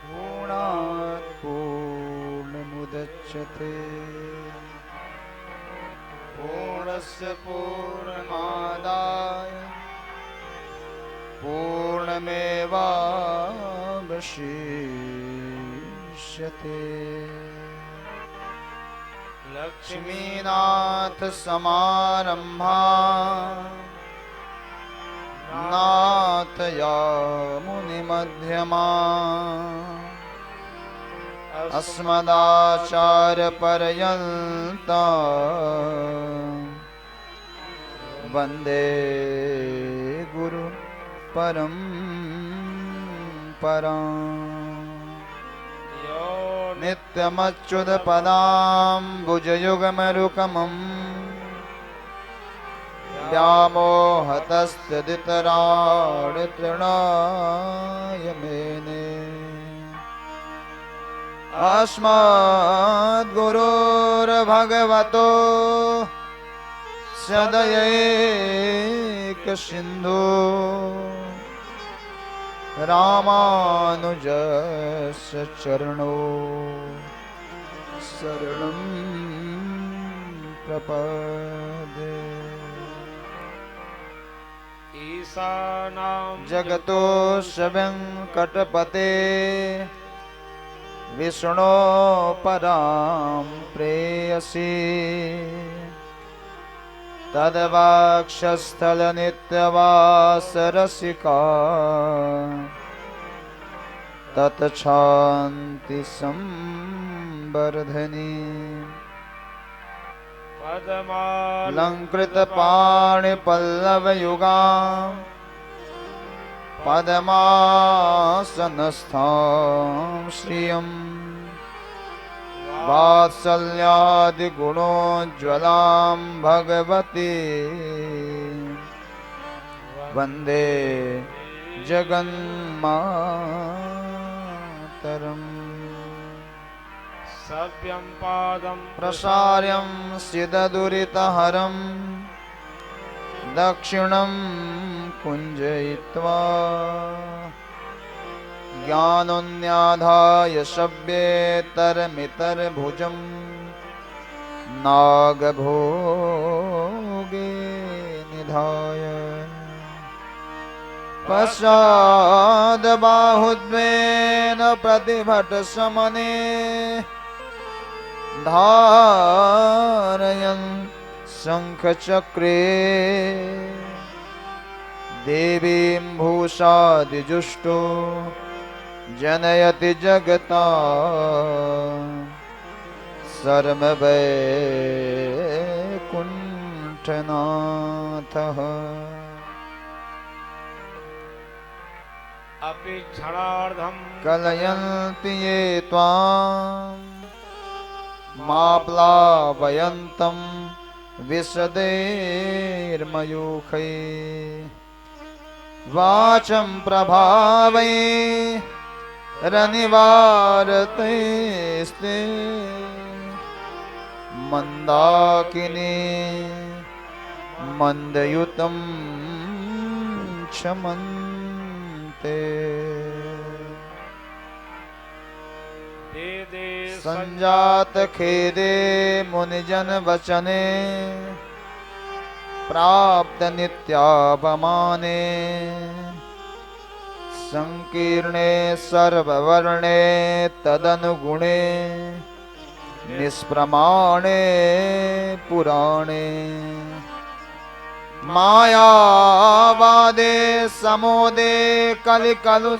पूर्णात् पूर्णमुदच्यते पूर्णस्य पूर्णमादाय पूर्णमेवावशिष्यते। लक्ष्मीनाथ समारंभा नाथयामुनिमध्यमा अस्मदाचार्यपर्यन्ता वन्दे गुरु परम्पराम्। नित्यमच्युतपदाम्बुजयुगमरुकमम् व्यामोहतस्तदितराणि मेने अस्मद्गुरोर्भगवतो सदयैकसिन्धो रामानुजस्य चरणो शरणं प्रपद्ये। ईशानां जगतोऽस्य वेङ्कटपते विष्णो परां प्रेयसी तद्वाक्षस्थलनित्यवासरसिका तत्क्षान्ति संवर्धनी अलङ्कृतपाणिपल्लवयुगा पद्मासनस्थां श्रियम् वात्सल्यादिगुणोज्ज्वलां भगवती वन्दे जगन्मातरम्। सव्यं पादं प्रसार्यं सिददुरितहरं दक्षिणं कुञ्जयित्वा ज्ञानोन्याधाय सव्येतरमितरभुजं नागभोगे निधाय पश्चाद्बाहुद्वेन प्रतिभटसमने धारयन् शङ्खचक्रे देवीं भूषादिजुष्टो जनयति जगता सर्ववैकुण्ठनाथः। अपि क्षणार्धं कलयन्ति ये त्वां माप्लावयन्तं विशदैर्मयूखैः वाचं प्रभावै रनिवारतैस्ते मन्दाकिनी मन्दयुतं क्षमन्ते। संजात खेदे मुनिजन वचने प्राप्त नित्यापमाने संकीर्णे सर्ववर्णे तदनुगुणे निष्प्रमाणे पुराणे मायावादे समोदे कलिकलु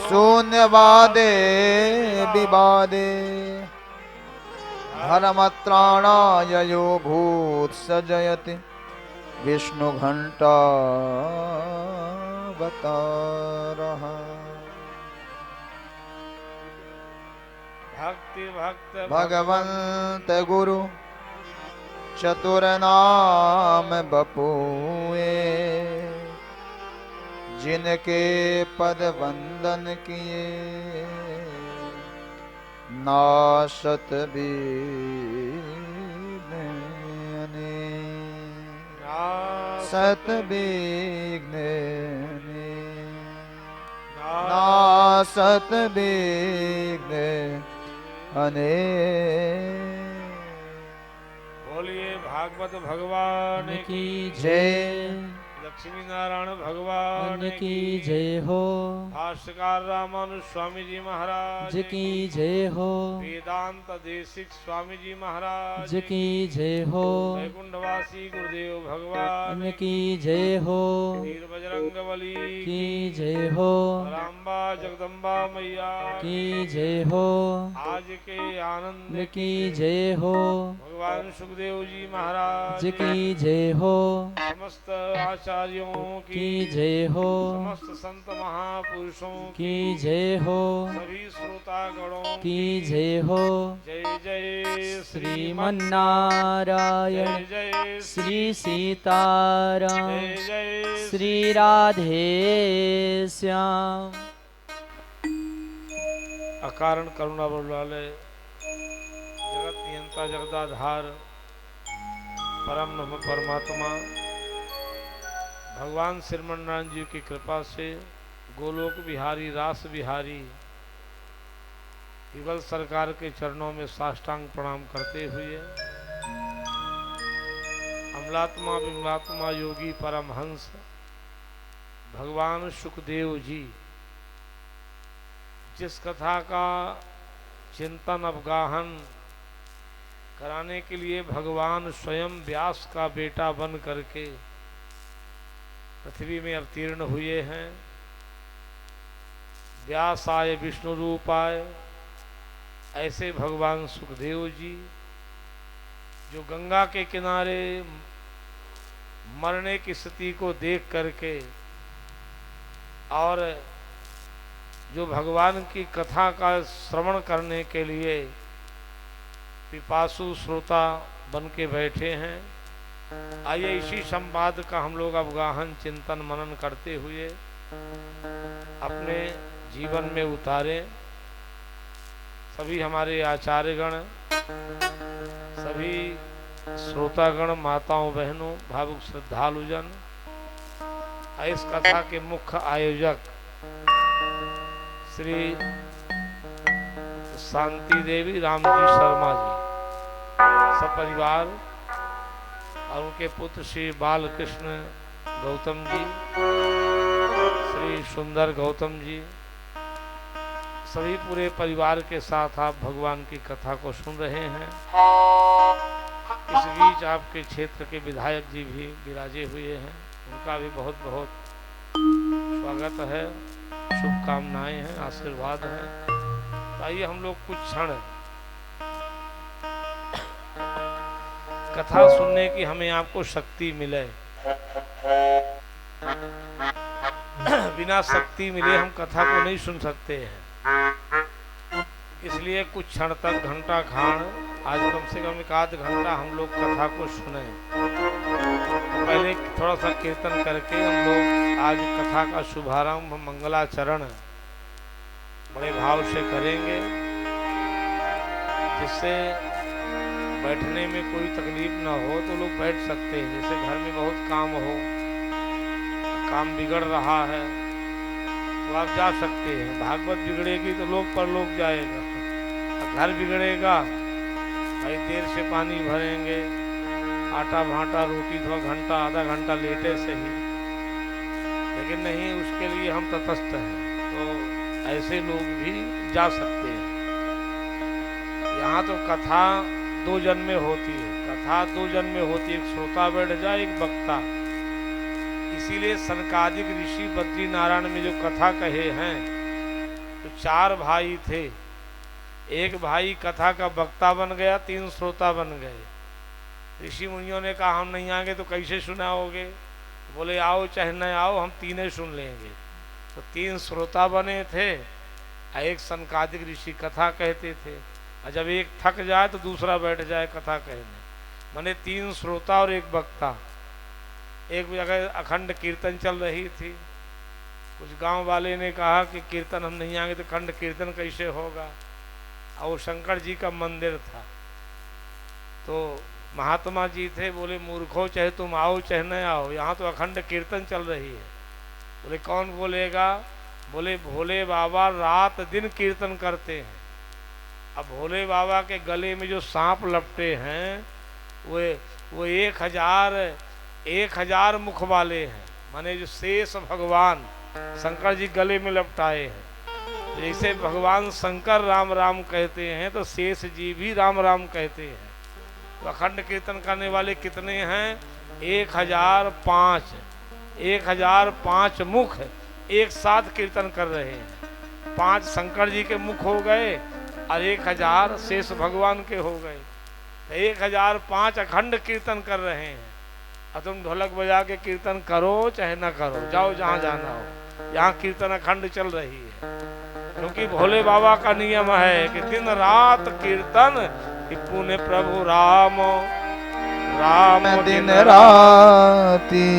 शून्यवादे विवादे धर्मत्राणाय यो भूत् सजयति विष्णुघण्टावतारः। भक्ति भक्त भगवन्त गुरु चतुरनाम बपुए जिनके पद वंदन किए नाशत विघ्न सत विघ्न सत विघ्न अनेक। बोलिए भागवत भगवान की जय। लक्ष्मी नारायण भगवान की जय हो। भाष्यकार रामानुज स्वामी जी महाराज की जय हो। वेदांत देशिक स्वामी जी महाराज की जय हो। वैकुंठवासी गुरुदेव भगवान की जय हो। वीर बजरंग बली की जय हो। रामबा जगदम्बा मैया की जय हो। आज के आनंद की जय हो। भगवान सुखदेव जी महाराज की जय हो। समस्त आचार्यों की जय हो। समस्त संत महापुरुषों की जय हो। सभी श्रोतागणों की जय हो। जय जय श्रीमन्नारायण जय जय श्री सीताराम जय जय श्री राधे श्याम। अकारण करुणा बलवाले जगत नियंता जगदाधार परम ब्रह्म परमात्मा भगवान श्रीमन्नारायण जी की कृपा से गोलोक बिहारी रास बिहारी युगल सरकार के चरणों में साष्टांग प्रणाम करते हुए अमलात्मा विमलात्मा योगी परमहंस भगवान सुखदेव जी जिस कथा का चिंतन अवगाहन कराने के लिए भगवान स्वयं व्यास का बेटा बन करके पृथ्वी में अवतीर्ण हुए हैं। व्यास आए विष्णु रूप आए, ऐसे भगवान सुखदेव जी जो गंगा के किनारे मरने की स्थिति को देख करके और जो भगवान की कथा का श्रवण करने के लिए पिपासु श्रोता बन के बैठे हैं। आइए इसी संवाद का हम लोग अवगाहन चिंतन मनन करते हुए अपने जीवन में उतारें। सभी हमारे आचार्यगण, सभी श्रोतागण, माताओं बहनों, भावुक श्रद्धालुजन, इस कथा के मुख्य आयोजक श्री शांति देवी राम जी शर्मा जी सपरिवार और उनके पुत्र श्री बालकृष्ण गौतम जी, श्री सुंदर गौतम जी, सभी पूरे परिवार के साथ आप भगवान की कथा को सुन रहे हैं। इस बीच आपके क्षेत्र के विधायक जी भी विराजे हुए हैं, उनका भी बहुत बहुत स्वागत है, शुभकामनाएं हैं, आशीर्वाद हैं। तो आइए हम लोग कुछ क्षण कथा सुनने की हमें आपको शक्ति मिले। बिना शक्ति मिले हम कथा को नहीं सुन सकते हैं। इसलिए कुछ क्षण तक घंटा खान आज कम से कम 1 आध घंटा हम लोग कथा को सुने। तो पहले थोड़ा सा कीर्तन करके हम लोग आज कथा का शुभारंभ मंगलाचरण बड़े भाव से करेंगे, जिससे बैठने में कोई तकलीफ ना हो तो लोग बैठ सकते हैं। जैसे घर में बहुत काम हो, काम बिगड़ रहा है तो आप जा सकते हैं। भागवत बिगड़ेगी तो लोग परलोक जाएगा, घर बिगड़ेगा भाई देर से पानी भरेंगे, आटा भाटा रोटी थोड़ा घंटा आधा घंटा लेटे सही, लेकिन नहीं, उसके लिए हम तटस्थ हैं। तो ऐसे लोग भी जा सकते हैं। यहाँ तो कथा 2 जन में होती है, कथा 2 जन में होती है, एक श्रोता बैठ जाए, एक वक्ता। इसीलिए सनकादिक ऋषि बद्री नारायण में जो कथा कहे हैं तो 4 भाई थे। एक भाई कथा का वक्ता बन गया, 3 श्रोता बन गए। ऋषि मुनियों ने कहा हम नहीं आएंगे तो कैसे सुनाओगे? बोले आओ चाहे न आओ, हम तीनों सुन लेंगे। तो 3 श्रोता बने थे, एक सनकादिक ऋषि कथा कहते थे, और जब एक थक जाए तो दूसरा बैठ जाए कथा कहने। माने 3 श्रोता और एक वक्ता। एक जगह अखंड कीर्तन चल रही थी, कुछ गांव वाले ने कहा कि कीर्तन हम नहीं आएंगे तो अखंड कीर्तन कैसे होगा, और वो शंकर जी का मंदिर था। तो महात्मा जी थे, बोले मूर्खों चाहे तुम आओ चाहे न आओ, यहाँ तो अखंड कीर्तन चल रही है। बोले कौन बोलेगा? बोले भोले बाबा रात दिन कीर्तन करते हैं। अब भोले बाबा के गले में जो सांप लपटे हैं वो 1000 मुख वाले हैं, माने जो शेष भगवान शंकर जी गले में लपटाए हैं। जैसे भगवान शंकर राम राम कहते हैं तो शेष जी भी राम राम कहते हैं। तो अखंड कीर्तन करने वाले कितने हैं? 1005 मुख एक साथ कीर्तन कर रहे हैं। 5 शंकर जी के मुख हो गए और 1000 शेष भगवान के हो गए। 1005 अखंड कीर्तन कर रहे हैं। और तुम ढोलक बजा के कीर्तन करो चाहे ना करो, जाओ जहाँ जाना हो, यहाँ कीर्तन अखंड चल रही है। क्योंकि भोले बाबा का नियम है कि दिन रात कीर्तन कि पुण्य प्रभु राम राम दिन राती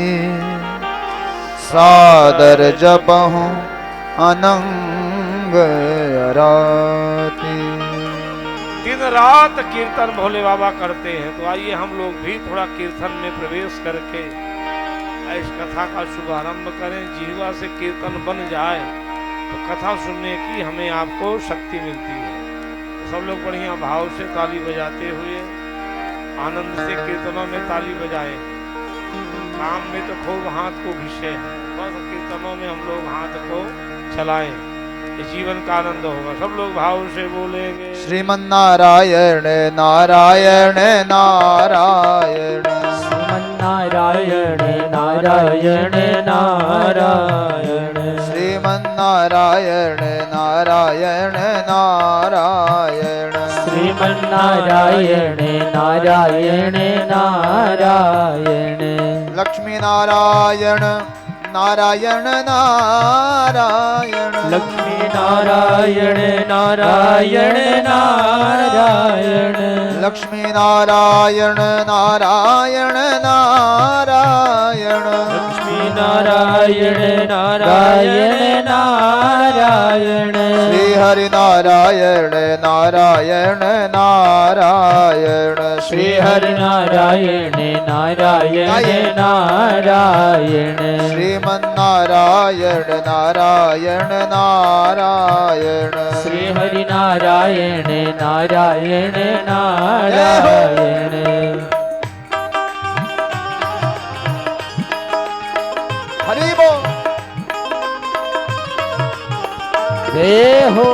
सादर जपहु अनंग अराती। दिन रात कीर्तन भोले बाबा करते हैं। तो आइए हम लोग भी थोड़ा कीर्तन में प्रवेश करके इस कथा का शुभारंभ करें। जीवा से कीर्तन बन जाए तो कथा सुनने की हमें आपको शक्ति मिलती है। तो सब लोग बढ़िया भाव से ताली बजाते हुए आनंद से कीर्तनों में ताली बजाएं। काम में तो खूब हाथ को घिसे हैं, बस कीर्तनों में हम लोग हाथ को चलाएं, ये जीवन का आनंद होगा। सब लोग भाव से बोलेंगे श्रीमन्नारायण नारायण नारायण श्रीमन्नारायण नारायण नारायण श्रीमन्नारायण नारायण नारायण श्रीमन्नारायण नारायण नारायण लक्ष्मी नारायण नारायण नारायण लक्ष्मी नारायण नारायण नारायण लक्ष्मी नारायण नारायण नारायण लक्ष्मी नारायण नारायण नारायण श्री हरि नारायण नारायण नारायण श्री हरि नारायण नारायण नारायण श्रीमन्नारायण नारायण नारायण श्री हरि नारायण नारायण नारायण हरि बोल। जय हो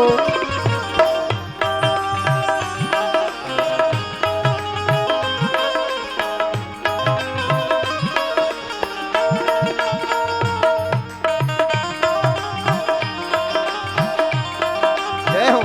जय हो।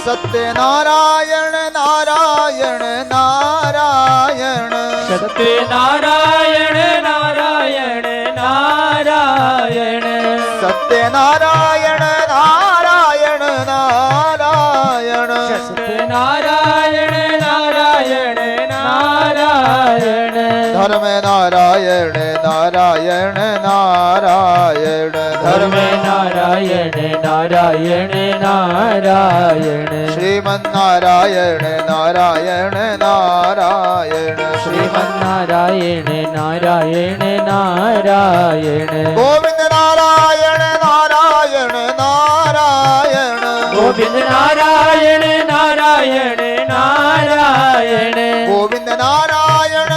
सत्यनारायण नारायण नारायण सत्यनारायण नारायण नारायण सत्यनारायण नारायण नारायण सत्यनारायण नारायण नारायण धर्म नारायण नारायण नारायण धर्म नारायण नारायण नारायण श्रीमन्नारायण नारायण नारायण श्रीमन्नारायण नारायण नारायण गोविंद नारायण नारायण नारायण गोविंद नारायण नारायण नारायण गोविंद नारायण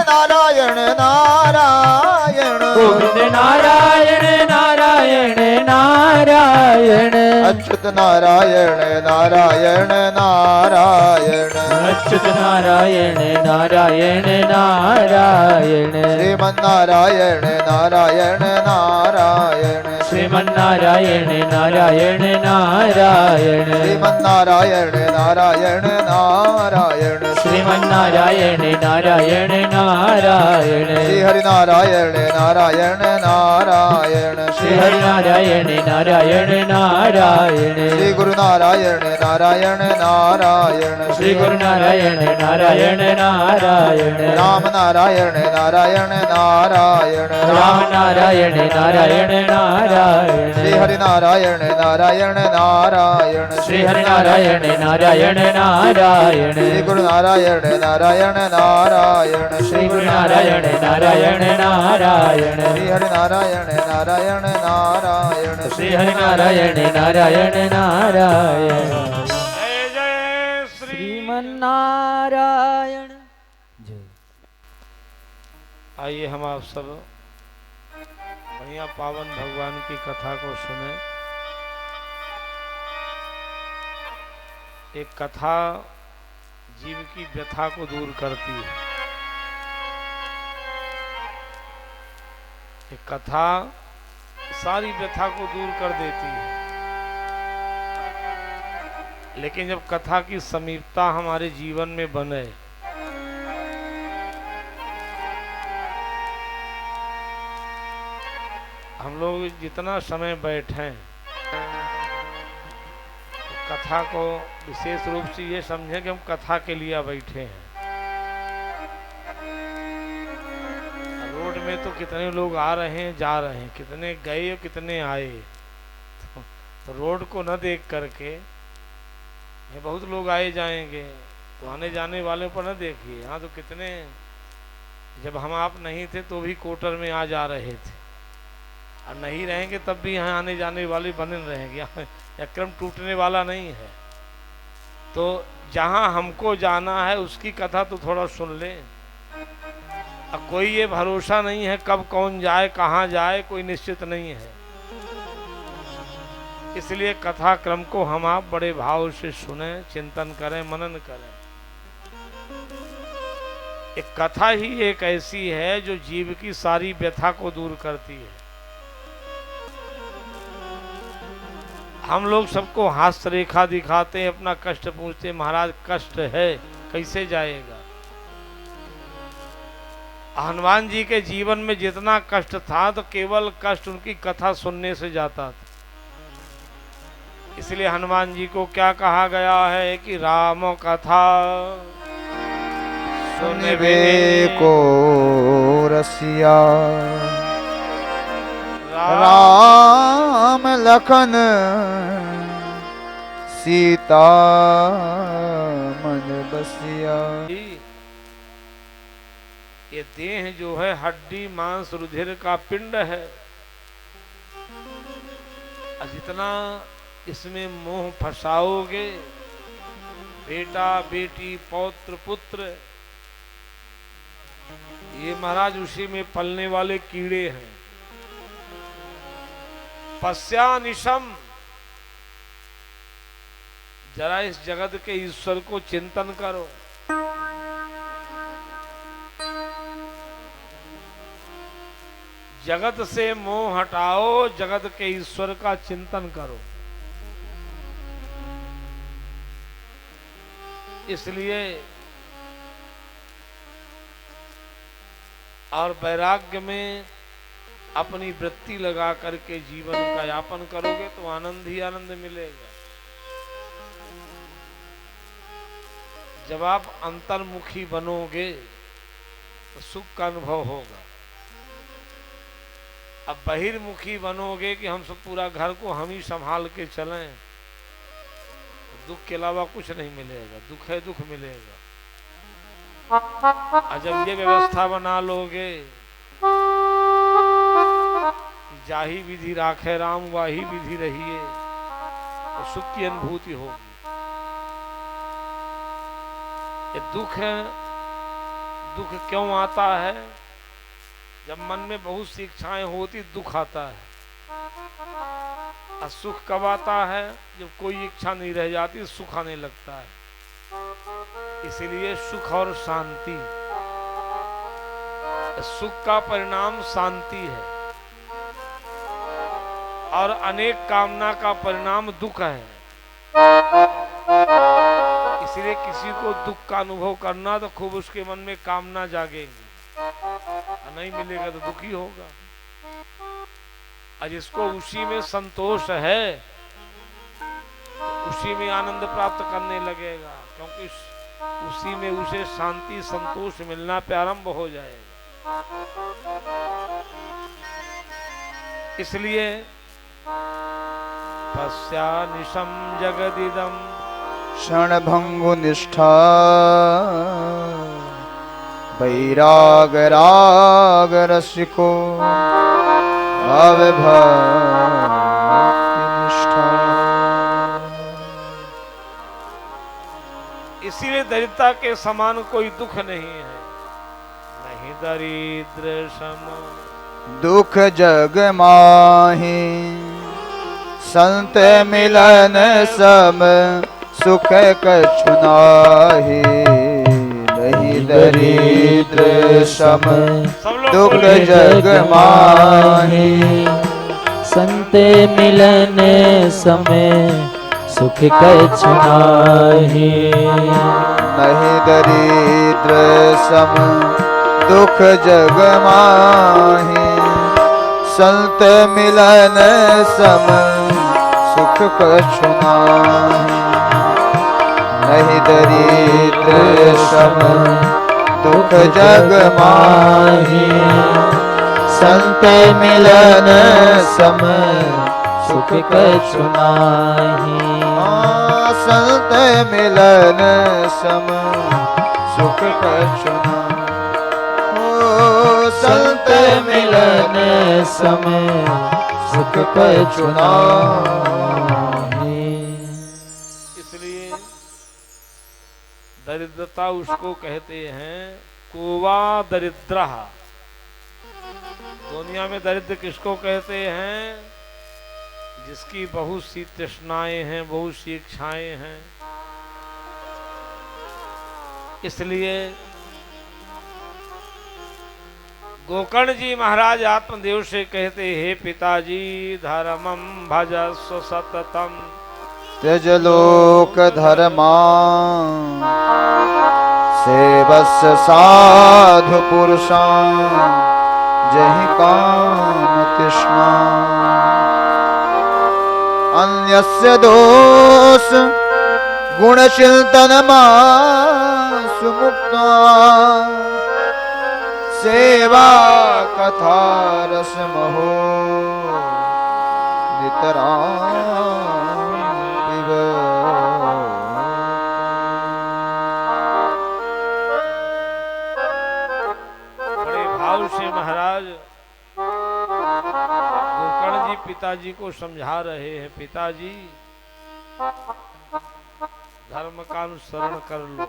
नारायण नारायण गोविंद नारायण नारायण नारायण अच्युत नारायण नारायण नारायण अच्युत नारायण नारायण नारायण श्रीमन्नारायण नारायण नारायण श्रीमन्नारायण नारायण नारायण श्रीमन्नारायण नारायण नारायण श्रीमन्नारायण नारायण नारायण श्री हरि नारायण नारायण नारायण श्री हरि नारायण नारायण नारायण श्री गुरु नारायण नारायण नारायण श्री गुरु नारायण नारायण नारायण राम नारायण नारायण नारायण राम नारायण नारायण नारायण नारायण श्री हरि नारायण नारायण नारायण श्री हरि नारायण नारायण नारायण श्री गुरु नारायण नारायण नारायण श्री गुरु नारायण नारायण नारायण श्री हरि नारायण नारायण नारायण श्री हरि नारायण नारायण नारायण जय जय श्री श्रीमन्नारायण जय। आइए हम आप सब बढ़िया पावन भगवान की कथा को सुने। एक कथा जीव की व्यथा को दूर करती है। एक कथा सारी व्यथा को दूर कर देती है। लेकिन जब कथा की समीपता हमारे जीवन में बने, हम लोग जितना समय बैठें तो कथा को विशेष रूप से ये समझें कि हम कथा के लिए बैठे हैं। रोड में तो कितने लोग आ रहे हैं जा रहे हैं, कितने गए और कितने आए। तो रोड को न देख करके ये बहुत लोग आए जाएंगे, तो आने जाने वाले पर न देखिए। यहाँ तो कितने, जब हम आप नहीं थे तो भी कोटर में आ जा रहे थे, और नहीं रहेंगे तब भी यहाँ आने जाने वाले बने रहेंगे। यहाँ क्रम टूटने वाला नहीं है। तो जहाँ हमको जाना है उसकी कथा तो थोड़ा सुन ले। अब कोई ये भरोसा नहीं है कब कौन जाए कहाँ जाए, कोई निश्चित नहीं है। इसलिए कथा क्रम को हम आप बड़े भाव से सुने, चिंतन करें, मनन करें। एक कथा ही एक ऐसी है जो जीव की सारी व्यथा को दूर करती है। हम लोग सबको हास्य रेखा दिखाते हैं, अपना कष्ट पूछते, महाराज कष्ट है कैसे जाएगा। हनुमान जी के जीवन में जितना कष्ट था तो केवल कष्ट उनकी कथा सुनने से जाता था। इसलिए हनुमान जी को क्या कहा गया है कि राम कथा सुनबे को रसिया, राम लखन सीता मन बसिया। ये देह जो है हड्डी मांस रुधिर का पिंड है, और जितना इसमें मोह फंसाओगे, बेटा बेटी पौत्र पुत्र, ये महाराज उसी में पलने वाले कीड़े हैं। पश्यानिशम, जरा इस जगत के ईश्वर को चिंतन करो। जगत से मोह हटाओ, जगत के ईश्वर का चिंतन करो। इसलिए और वैराग्य में अपनी वृत्ति लगा करके जीवन का यापन करोगे तो आनंद ही आनंद मिलेगा। जब आप अंतर्मुखी बनोगे तो सुख का अनुभव होगा। अब बहिर्मुखी बनोगे कि हम सब पूरा घर को हम ही संभाल के चलें, दुख के अलावा कुछ नहीं मिलेगा। दुख है दुख मिलेगा। और जब ये व्यवस्था बना लोगे, जाही विधि राखे राम वाही विधि रहिए, तो सुख की अनुभूति होगी। ये दुख है, दुख क्यों आता है? जब मन में बहुत सी इच्छाएं होती दुख आता है। और सुख कब आता है? जब कोई इच्छा नहीं रह जाती, सुख आने लगता है। इसीलिए सुख और शांति, सुख का परिणाम शांति है, और अनेक कामना का परिणाम दुख है। इसलिए किसी को दुख का अनुभव करना तो खूब उसके मन में कामना जागेगी, नहीं मिलेगा तो दुखी होगा। और जिसको उसी में संतोष है तो उसी में आनंद प्राप्त करने लगेगा, क्योंकि उसी में उसे शांति संतोष मिलना प्रारंभ हो जाएगा। इसलिए पश्यानिशं जगदिदं क्षणभङ्गुनिष्ठा वैरागरागरसिको भक्तिनिष्ठा। इसीलिए दरिद्रता के समान कोई दुख नहीं है, नहीं दरिद्र सम। दुख जग माही संत मिलन सम सुख कछु नाहि। नहीं दरिद्र सम दुख जग माही संत मिलन समय सुख कछु नाहि। नहीं दरिद्र सम दुख जग माही संत मिलन सम सुख कछु नाहि। नहीं दरिद्र सम दुख जग माही संत मिलन सम सुख कछु नाहि। संत मिलन सम सुख कछु नाहि। संत मिलन समय सुख कछु नाहि। इसलिए दरिद्रता उसको कहते हैं कोवा दरिद्र। दुनिया में दरिद्र किसको कहते हैं? जिसकी बहुत सी तृष्णाएं हैं, बहुत सी इच्छाएं हैं। इसलिए गोकर्ण जी महाराज आत्मदेव से कहते, हे पिताजी धर्मम भजस्व सततम त्यज लोक धर्मा सेवस्य साधु पुरुषा जहि काम तृष्णा। अन्यस्य दोष गुण चिंतन मासु मुक्ता सेवा कथा रस महो नितराम पिब। बड़े भाव से महाराज गोकर्ण जी पिताजी को समझा रहे हैं, पिताजी धर्म का अनुसरण कर लो,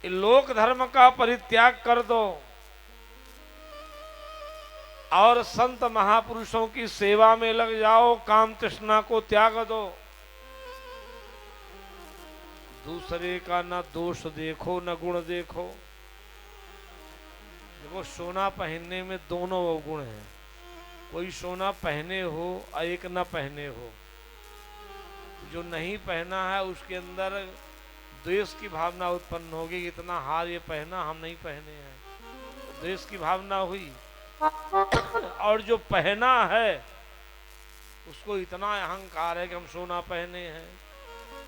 लोक धर्म का परित्याग कर दो और संत महापुरुषों की सेवा में लग जाओ, काम तृष्णा को त्याग दो। दूसरे का न दोष देखो न गुण देखो। देखो सोना पहनने में दोनों गुण हैं, कोई सोना पहने हो और एक न पहने हो। जो नहीं पहना है उसके अंदर द्वेष की भावना उत्पन्न होगी, इतना हार ये पहना हम नहीं पहने हैं, द्वेष की भावना हुई। और जो पहना है उसको इतना अहंकार है कि हम सोना पहने हैं।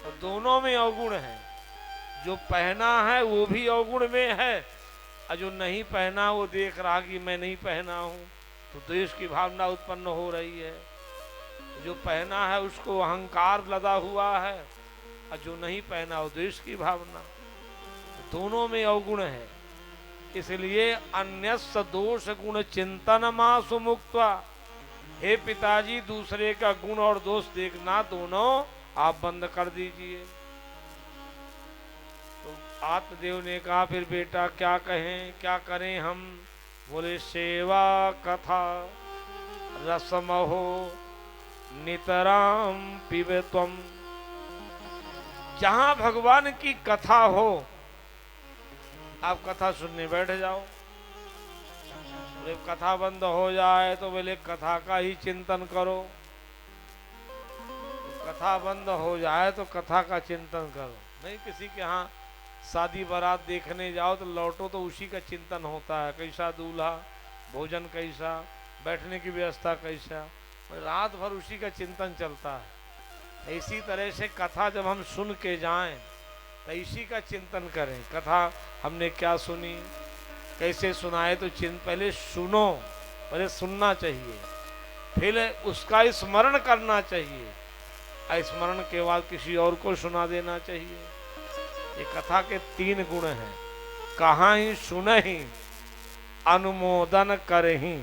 और दोनों में अवगुण है, जो पहना है वो भी अवगुण में है और जो नहीं पहना वो देख रहा कि मैं नहीं पहना हूं, तो द्वेष की भावना उत्पन्न हो रही है। जो पहना है उसको अहंकार लदा हुआ है और जो नहीं पहना वो द्वेष की भावना। दोनों में अवगुण है। इसलिए अन्यस्य दोष गुण चिंतन मासु मुक्त्वा, हे पिताजी दूसरे का गुण और दोष देखना दोनों आप बंद कर दीजिए। तो आत्मदेव ने कहा, फिर बेटा क्या कहें, क्या करें हम? बोले सेवा कथा रसमहो नितराम पिबे त्वम। जहां भगवान की कथा हो आप कथा सुनने बैठ जाओ। बोले कथा बंद हो जाए तो बोले कथा का ही चिंतन करो। कथा बंद हो जाए तो कथा का चिंतन करो। नहीं किसी के यहाँ शादी बारात देखने जाओ तो लौटो तो उसी का चिंतन होता है, कैसा दूल्हा, भोजन कैसा, बैठने की व्यवस्था कैसा, रात भर उसी का चिंतन चलता है। इसी तरह से कथा जब हम सुन के जाएं तो इसी का चिंतन करें। कथा हमने क्या सुनी, कैसे सुनाए, तो पहले सुनो, पहले सुनना चाहिए। फिर उसका स्मरण करना चाहिए, स्मरण के बाद किसी और को सुना देना चाहिए। ये कथा के 3 गुण हैं, कहाँ ही सुनहि अनुमोदन करहि।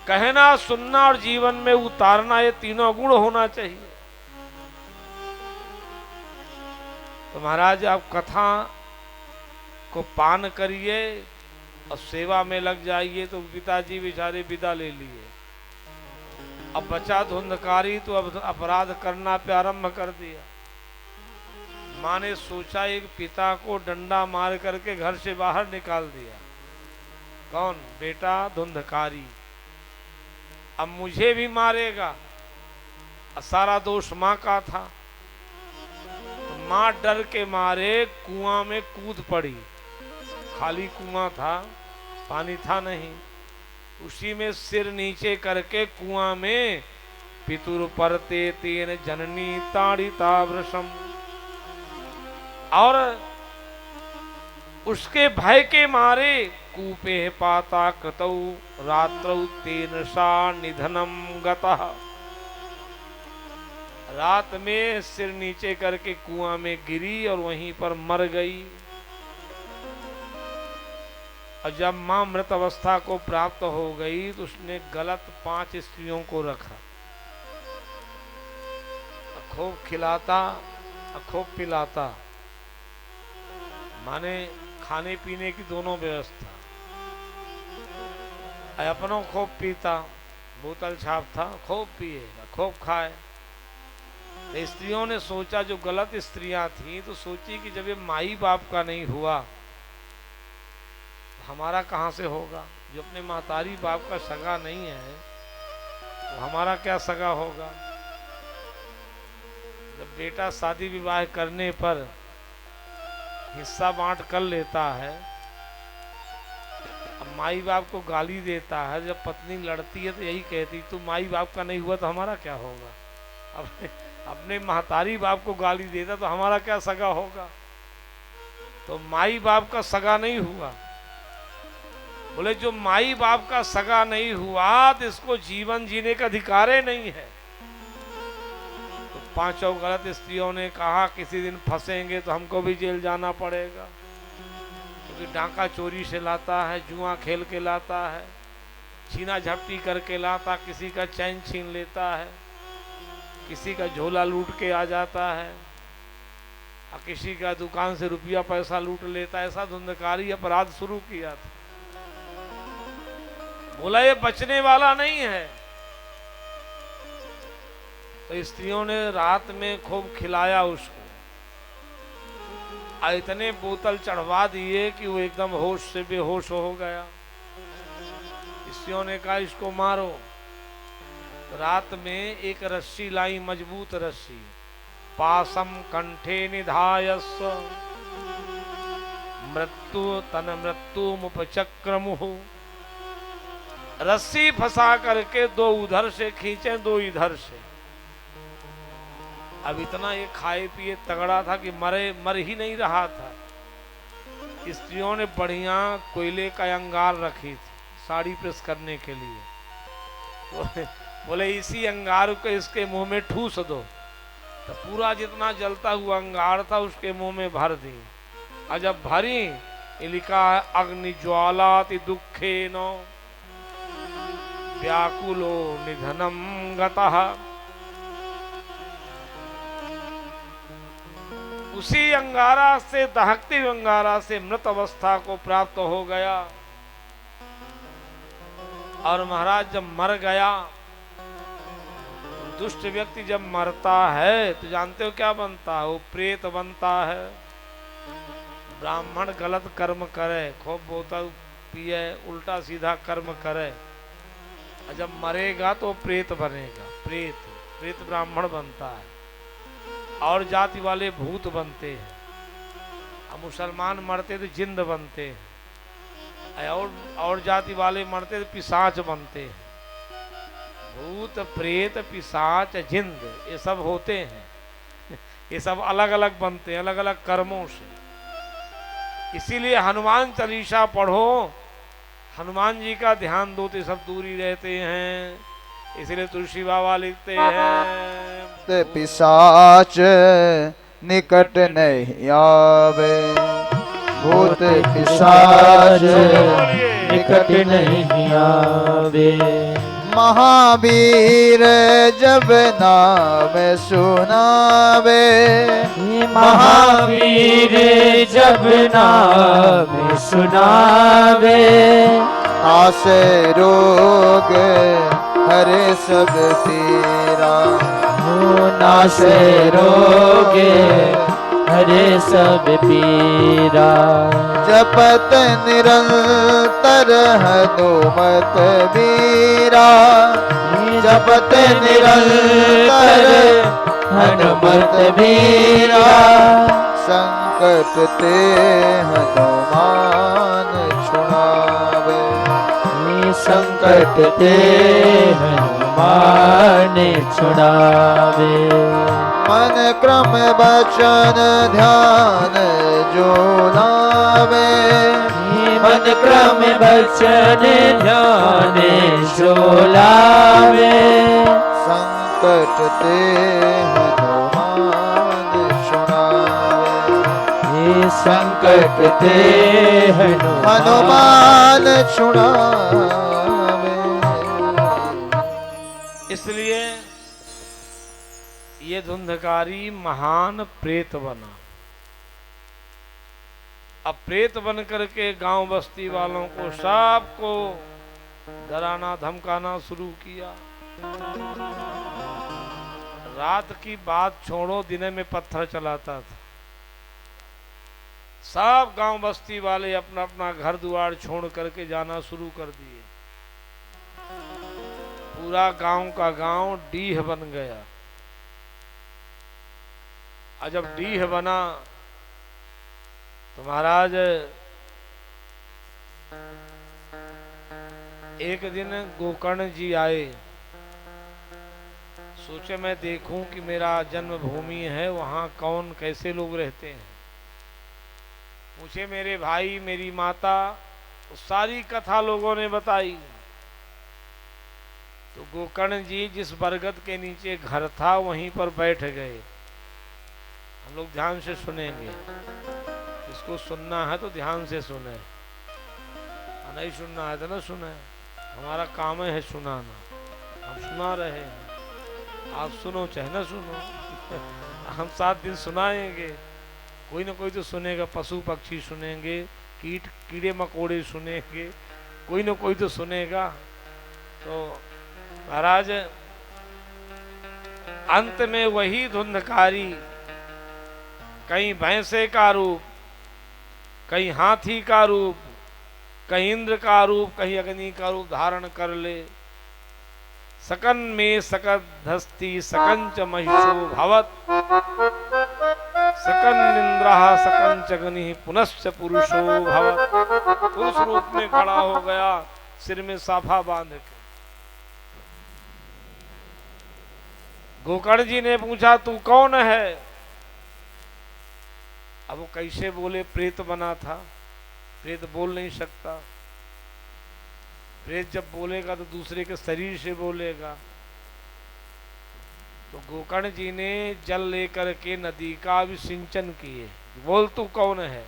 कहना, सुनना और जीवन में उतारना, ये तीनों गुण होना चाहिए। तो महाराज आप कथा को पान करिए और सेवा में लग जाइए। तो पिताजी बेचारे विदा ले लिए। अब बचा धुंधकारी, तो अब अपराध करना प्रारंभ कर दिया। माँ ने सोचा एक पिता को डंडा मार करके घर से बाहर निकाल दिया। कौन? बेटा धुंधकारी। अब मुझे भी मारेगा। सारा दोष माँ का था। तो माँ डर के मारे कुआं में कूद पड़ी। खाली कुआं था, पानी था नहीं। उसी में सिर नीचे करके कुआं में पितुर परते तेन जननी ताड़िता वृषम। और उसके भय के मारे कूपे पाता कृतौ रात्रौ तेन सा निधनम गतः। रात में सिर नीचे करके कुआं में गिरी और वहीं पर मर गई। और जब मां मृत अवस्था को प्राप्त हो गई तो उसने गलत 5 स्त्रियों को रखा। खूब खिलाता, खूब पिलाता, माने खाने पीने की दोनों व्यवस्था। अपनों खूब पीता, बोतल छाप था, खूब पिएगा, खूब खाए। तो स्त्रियों ने सोचा, जो गलत स्त्रियां थी, तो सोची कि जब ये माई बाप का नहीं हुआ हमारा कहाँ से होगा। जो अपने महतारी बाप का सगा नहीं है तो हमारा क्या सगा होगा। जब बेटा शादी विवाह करने पर हिस्सा बांट कर लेता है, अब माई बाप को गाली देता है। जब पत्नी लड़ती है तो यही कहती, तू माई बाप का नहीं हुआ तो हमारा क्या होगा। अपने महतारी बाप को गाली देता तो हमारा क्या सगा होगा। तो माई बाप का सगा नहीं हुआ। बोले जो माई बाप का सगा नहीं हुआ तो इसको जीवन जीने का अधिकार ही नहीं है। तो 5 गलत स्त्रियों ने कहा, किसी दिन फंसेंगे तो हमको भी जेल जाना पड़ेगा। क्योंकि डांका चोरी से लाता है, जुआ खेल के लाता है, छीना झपटी करके लाता, किसी का चैन छीन लेता है, किसी का झोला लूट के आ जाता है, और किसी का दुकान से रुपया पैसा लूट लेता है। ऐसा धुंधकारी अपराध शुरू किया था। बोला ये बचने वाला नहीं है। तो स्त्रियों ने रात में खूब खिलाया उसको, इतने बोतल चढ़वा दिए कि वो एकदम होश से बेहोश हो गया। स्त्रियों ने कहा इसको मारो। तो रात में एक रस्सी लाई, मजबूत रस्सी, पासम कंठे निधायस्व मृत्यु तन मृत्यु मुपचक्रमुहु। रस्सी फंसा करके 2 उधर से खींचे, 2 इधर से। अब इतना ये खाए पिए तगड़ा था कि मर ही नहीं रहा था। स्त्रियों ने बढ़िया कोयले का अंगार रखी थी साड़ी प्रेस करने के लिए। बोले इसी अंगार को इसके मुंह में ठूस दो। तो पूरा जितना जलता हुआ अंगार था उसके मुंह में भर दी। और जब भरी, लिखा अग्नि ज्वालाति दुखे नो व्याकुलो निधनम गतः। उसी अंगारा से, दहकती अंगारा से मृत अवस्था को प्राप्त हो गया। और महाराज जब मर गया, दुष्ट व्यक्ति जब मरता है तो जानते हो क्या बनता है? वो प्रेत बनता है। ब्राह्मण गलत कर्म करे, खूब बोतल पिए, उल्टा सीधा कर्म करे, और जब मरेगा तो प्रेत बनेगा। प्रेत ब्राह्मण बनता है। और जाति वाले भूत बनते हैं। अब मुसलमान मरते तो जिंद बनते हैं, और जाति वाले मरते तो पिशाच बनते हैं। भूत, प्रेत, पिशाच, जिंद, ये सब होते हैं। ये सब अलग अलग बनते हैं, अलग अलग कर्मों से। इसीलिए हनुमान चालीसा पढ़ो, हनुमान जी का ध्यान दो तो सब दूरी रहते हैं। इसलिए तुलसी बाबा लिखते हैं ते पिशाच निकट नहीं आवे, भूत पिशाच निकट नहीं आवे। महावीर जब नाम सुनावे, महावीर जब नाम सुनावे। नासे रोग हरे सब पीरा, हो नासे रोगे हरे सब पीरा। जपत निरंतर हनुमत वीरा, जपत निरंतर हनुमत वीरा। संकट ते हनुमान छुड़ावे, संकट ते हनुमान छुड़ावे। मन क्रम वचन ध्यान जो लावे, मन क्रम वचन ध्यान जो लावे। संकट ते हनुमान छुड़ावे, हे संकट ते हनुमान छुड़ावे। इसलिए ये धुंधकारी महान प्रेत बना। अब प्रेत बन करके गांव बस्ती वालों को सबको डराना धमकाना शुरू किया। रात की बात छोड़ो, दिन में पत्थर चलाता था। सब गांव बस्ती वाले अपना अपना घर द्वार छोड़ करके जाना शुरू कर दिए। पूरा गांव का गांव डीह बन गया। और जब डीह बना तो महाराज एक दिन गोकर्ण जी आए। सोचे मैं देखूं कि मेरा जन्मभूमि है, वहां कौन कैसे लोग रहते हैं। मुझे मेरे भाई मेरी माता सारी कथा लोगों ने बताई। तो गोकर्ण जी जिस बरगद के नीचे घर था वहीं पर बैठ गए। हम लोग ध्यान से सुनेंगे, इसको सुनना है तो ध्यान से सुने, नहीं सुनना है तो ना सुने। हमारा काम है सुनाना, हम सुना रहे हैं, आप सुनो चाहे ना सुनो। हम 7 दिन सुनाएंगे, कोई ना कोई तो सुनेगा। पशु पक्षी सुनेंगे, कीड़े मकोड़े सुनेंगे, कोई ना कोई तो सुनेगा। तो महाराज अंत में वही धुंधकारी कहीं भैंसे का रूप, कहीं हाथी का रूप, कहीं इंद्र का रूप, कहीं अग्नि का रूप धारण कर ले। सकन में सकद धस्ती सकंच महिषो भवत, सकन इंद्रः सकंच अग्नि पुनश्च पुरुषो भवत। पुरुष रूप में खड़ा हो गया, सिर में साफा बांध के। गोकर्ण जी ने पूछा तू कौन है? अब वो कैसे बोले, प्रेत बना था, प्रेत बोल नहीं सकता। प्रेत जब बोलेगा तो दूसरे के शरीर से बोलेगा। तो गोकर्ण जी ने जल लेकर के नदी का भी सिंचन किए। बोल तू कौन है?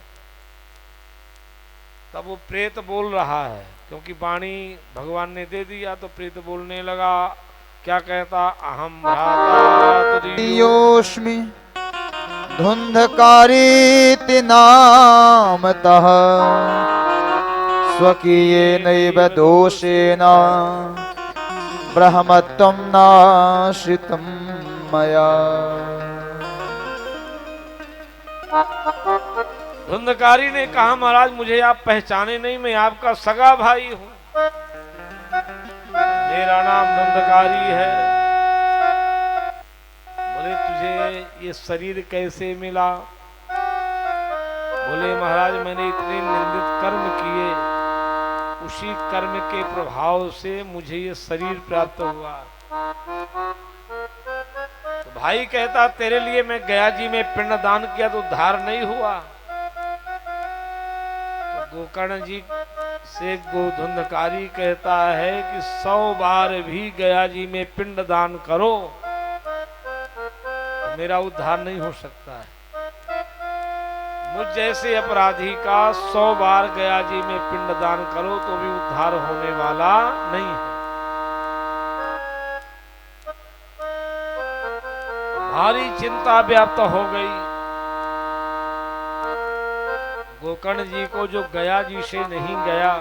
तब वो प्रेत बोल रहा है, क्योंकि वाणी भगवान ने दे दिया। तो प्रेत बोलने लगा, क्या कहता? अहम भ्राता योष्मि धुंधकारीति नामतः, स्वकीयेनैव दोषेण ब्रह्मत्वं नाश्रितं मया। धुंधकारी ने कहा, महाराज मुझे आप पहचाने नहीं, मैं आपका सगा भाई हूं। मेरा नाम धुंधकारी है। बोले तुझे ये शरीर कैसे मिला? बोले महाराज मैंने इतने निंदित कर्म किए, उसी कर्म के प्रभाव से मुझे ये शरीर प्राप्त हुआ। तो भाई कहता तेरे लिए मैं गया जी में पिंडदान किया तो उद्धार नहीं हुआ। तो गोकर्ण जी से गोधुंधकारी कहता है कि 100 बार भी गया जी में पिंड दान करो, मेरा उद्धार नहीं हो सकता है। मुझ जैसे अपराधी का 100 बार गया जी में पिंड दान करो तो भी उद्धार होने वाला नहीं है। भारी चिंता व्याप्त हो गई। गोकर्ण जी को जो गया जी से नहीं गया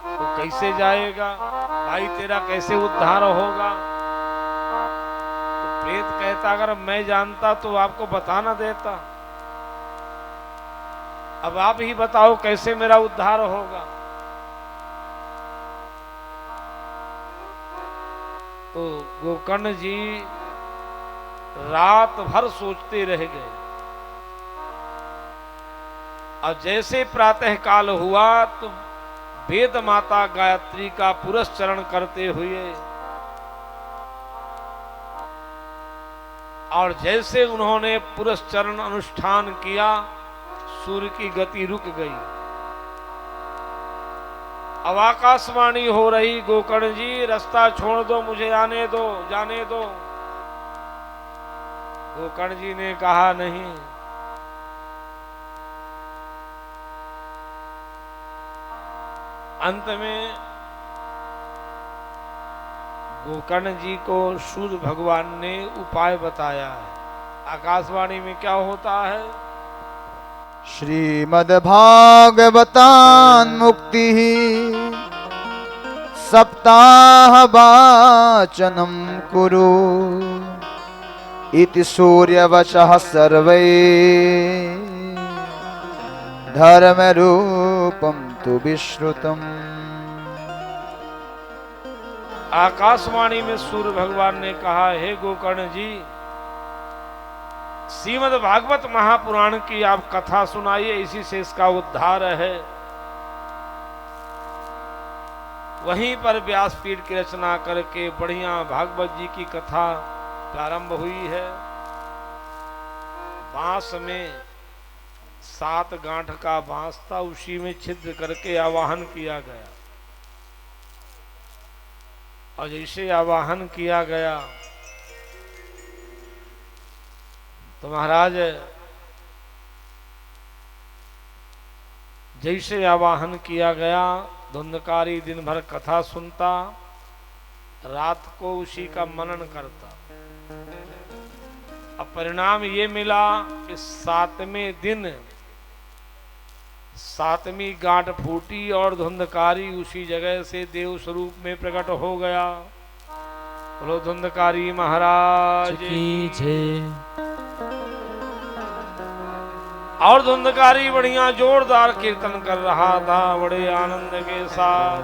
तो कैसे जाएगा भाई, तेरा कैसे उद्धार होगा? तो प्रेत कहता अगर मैं जानता तो आपको बता ना देता, अब आप ही बताओ कैसे मेरा उद्धार होगा। तो गोकर्ण जी रात भर सोचते रह गए। और जैसे प्रातः काल हुआ तो वेद माता गायत्री का पुरस्चरण करते हुए और जैसे उन्होंने पुरस्चरण अनुष्ठान किया, सूर्य की गति रुक गई। अब आकाशवाणी हो रही, गोकर्ण जी रास्ता छोड़ दो, मुझे आने दो, जाने दो। गोकर्ण जी ने कहा नहीं। अंत में गोकर्ण जी को सूर्य भगवान ने उपाय बताया है। आकाशवाणी में क्या होता है? श्रीमद्भागवतान्मुक्तिः सप्ताहवाचनं कुरु इति सूर्यवचः सर्वै धर्मरूपं तु विश्रुतम्। आकाशवाणी में सूर्य भगवान ने कहा, हे गोकर्ण जी, श्रीमद् भागवत महापुराण की आप कथा सुनाइए, इसी से इसका उद्धार है। वहीं पर व्यासपीठ की रचना करके बढ़िया भागवत जी की कथा प्रारंभ हुई है। बांस में 7 गांठ का बांस था, उसी में छिद्र करके आवाहन किया गया। और जैसे आवाहन किया गया तो महाराज जैसे आवाहन किया गया, धुंधकारी दिन भर कथा सुनता, रात को उसी का मनन करता। अब परिणाम ये मिला कि 7वें दिन 7वीं गांठ फूटी और धुंधकारी उसी जगह से देव स्वरूप में प्रकट हो गया। बोलो धुंधकारी महाराज की जय। और धुंधकारी बढ़िया जोरदार कीर्तन कर रहा था बड़े आनंद के साथ।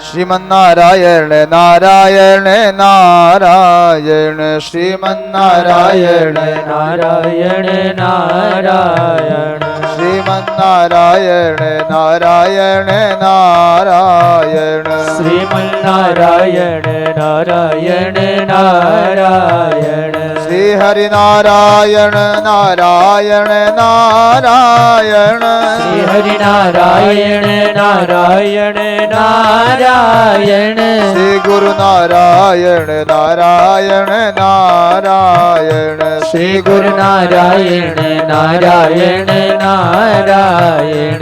श्रीमन्नारायण नारायण नारायण श्रीमन्नारायण नारायण नारायण श्रीमन्नारायण नारायण नारायण श्रीमन्नारायण नारायण नारायण श्री हरि नारायण नारायण नारायण श्री हरि नारायण नारायण नारायण श्री गुरु नारायण नारायण नारायण श्री गुरु नारायण नारायण नारायण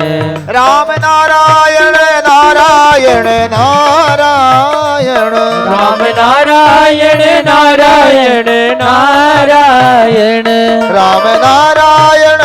राम नारायण नारायण नारायण राम नारायण नारायण नारायण राम नारायण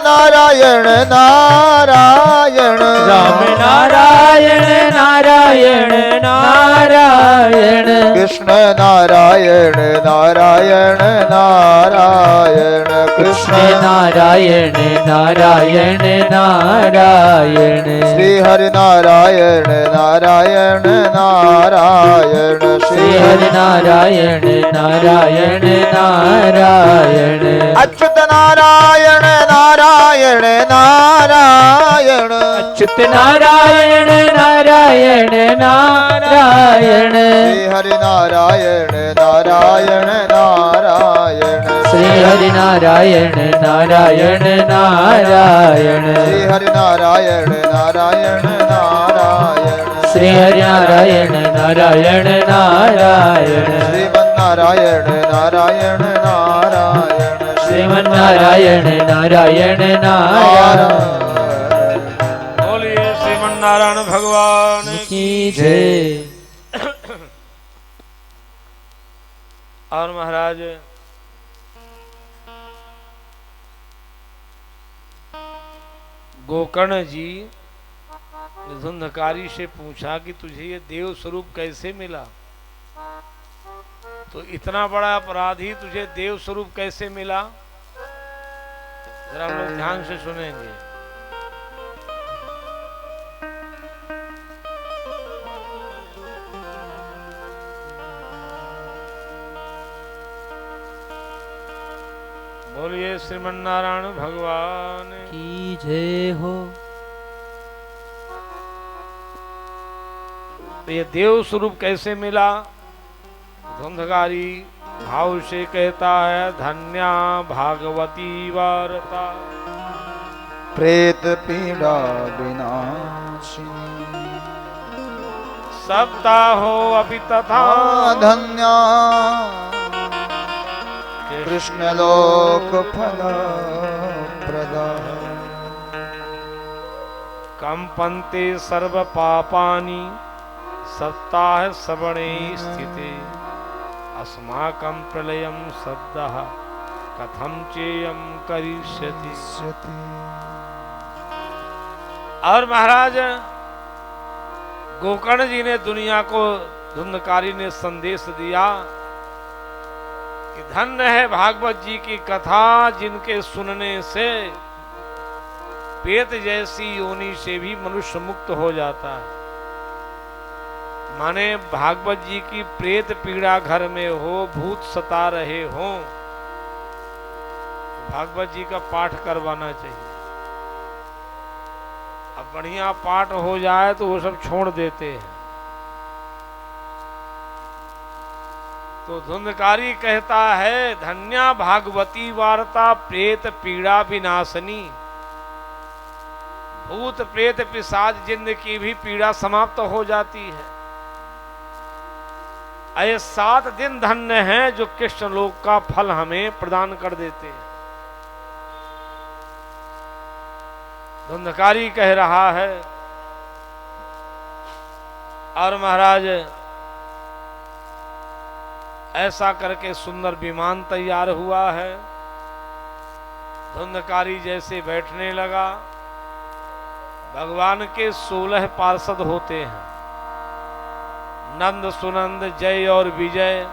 नारायण नारायण राम नारायण नारायण नारायण कृष्ण नारायण नारायण नारायण कृष्ण नारायण नारायण नारायण श्री हरि नारायण नारायण नारायण श्री हरि नारायण नारायण नारायण अच्युत नारायण नारायण नारायण अच्युत नारायण नारायण नारायण श्री हरि नारायण नारायण नारायण श्री श्री हरि नारायण नारायण नारायण श्री हरि नारायण नारायण नारायण श्री हरि नारायण नारायण नारायण श्रीमन्नारायण नारायण नारायण श्रीमन्नारायण नारायण नारायण बोलिए श्रीमन्नारायण भगवान की जय। और महाराज गोकर्ण जी ने धुंधकारी से पूछा कि तुझे ये देव स्वरूप कैसे मिला, तो इतना बड़ा अपराधी तुझे देव स्वरूप कैसे मिला? जरा हम लोग ध्यान से सुनेंगे। बोलिए श्रीमन्नारायण भगवान की जय हो। तो ये देव स्वरूप कैसे मिला? धुंधकारी भाव से कहता है, धन्या भागवती वार्ता प्रेत पीड़ा विनाशिनी सप्ताहो अपि तथा धन्या कृष्ण लोक फल प्रदा कंपन्ते सर्व पापानि सप्ताह श्रवणे स्थिते अस्माकं प्रलयं शब्दः कथं चेयं करिष्यति। और महाराज गोकर्ण जी ने दुनिया को, धुंधकारी ने संदेश दिया कि धन्य है भागवत जी की कथा, जिनके सुनने से पेट जैसी योनि से भी मनुष्य मुक्त हो जाता है। माने भागवत जी की प्रेत पीड़ा घर में हो, भूत सता रहे हो, भागवत जी का पाठ करवाना चाहिए। अब बढ़िया पाठ हो जाए तो वो सब छोड़ देते हैं। तो धुंधकारी कहता है, धन्या भागवती वार्ता प्रेत पीड़ा विनाशनी। भूत प्रेत पिशाच जिन्न की भी पीड़ा समाप्त हो जाती है। ऐसे 7 दिन धन्य हैं जो कृष्ण लोक का फल हमें प्रदान कर देते हैं। धुंधकारी कह रहा है। और महाराज ऐसा करके सुंदर विमान तैयार हुआ है। धुंधकारी जैसे बैठने लगा, भगवान के 16 पार्षद होते हैं, नंद सुनंद जय और विजय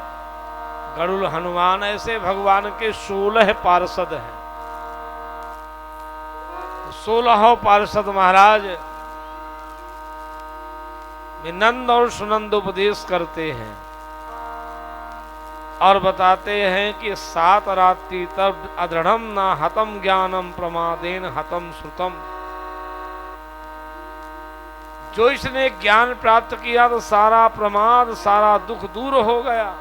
गरुड़ हनुमान, ऐसे भगवान के 16 पार्षद हैं। 16 पार्षद महाराज में नंद और सुनंद उपदेश करते हैं और बताते हैं कि 7 रात्रि तब अदृढ़म न हतम ज्ञानम प्रमादेन हतम श्रुतम। जो इसने ज्ञान प्राप्त किया तो सारा प्रमाद, सारा दुख दूर हो गया।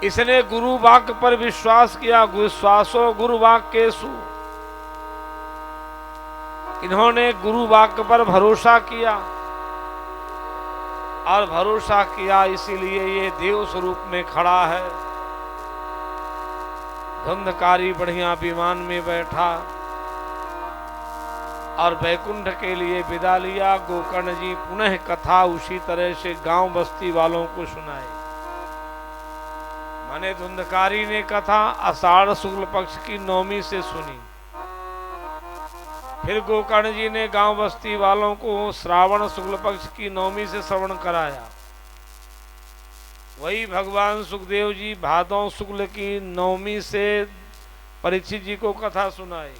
इसने गुरु वाक्य पर विश्वास किया, विश्वासो गुरु वाक्येषु। इन्होंने गुरु वाक्य पर भरोसा किया और भरोसा किया, इसीलिए ये देव स्वरूप में खड़ा है। धुंधकारी बढ़िया विमान में बैठा और वैकुंठ के लिए विदा लिया। गोकर्ण जी पुनः कथा उसी तरह से गांव बस्ती वालों को सुनाई। माने धुंधकारी ने कथा आषाढ़ शुक्ल पक्ष की 9वीं से सुनी। फिर गोकर्ण जी ने गांव बस्ती वालों को श्रावण शुक्ल पक्ष की 9वीं से श्रवण कराया। वही भगवान सुखदेव जी भादों शुक्ल की 9वीं से परीक्षित जी को कथा सुनाई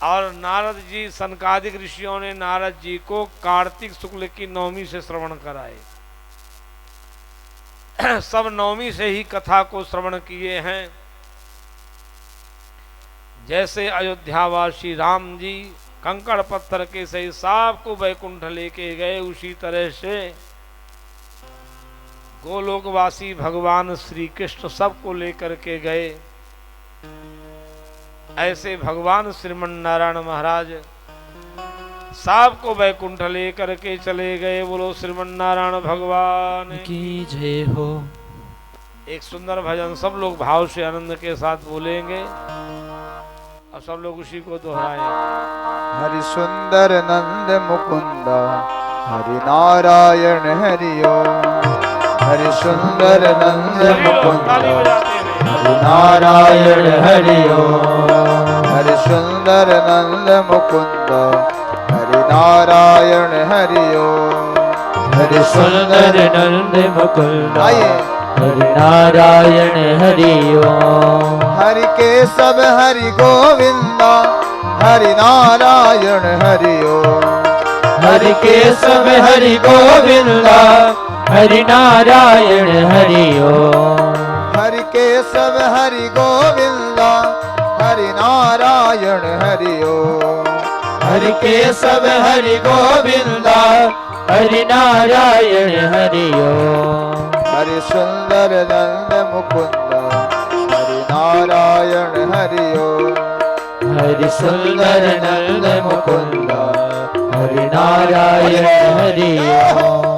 और नारद जी, सनकादिक ऋषियों ने नारद जी को कार्तिक शुक्ल की 9वीं से श्रवण कराए। सब 9वीं से ही कथा को श्रवण किए हैं। जैसे अयोध्यावासी राम जी कंकड़ पत्थर के सही सांप को वैकुंठ लेके गए, उसी तरह से गोलोकवासी भगवान श्री कृष्ण सबको लेकर के गए। ऐसे भगवान श्रीमन नारायण महाराज सबको वैकुंठ लेकर के चले गए। बोलो श्रीमन नारायण भगवान की जय हो। एक सुंदर भजन सब लोग भाव से आनंद के साथ बोलेंगे और सब लोग उसी को दोहराएंगे। हरि सुंदर नंद मुकुंद हरि नारायण हरि ओम। हरि सुंदर नंद मुकुंद हरि नारायण हरि ओम। हरि सुंदर नंद मुकुंद हरि नारायण हरि ओम। हरि सुंदर नंद मुकुंद आइए। हरि नारायण हरि ओम। हरि केशव हरि गोविंदा हरि नारायण हरि ओम। हरि केशव हरि गोविंदा हरि नारायण हरि ओम। हरि केशव हरि गोविंदा हरि नारायण हरि ओम। हरि केशव हरि गोविंदा हरि नारायण हरि ओम। हरि सुंदर नंद मुकुंद हरि नारायण हरि ओम। हरि सुंदर नंद मुकुंद हरि नारायण हरि ओम।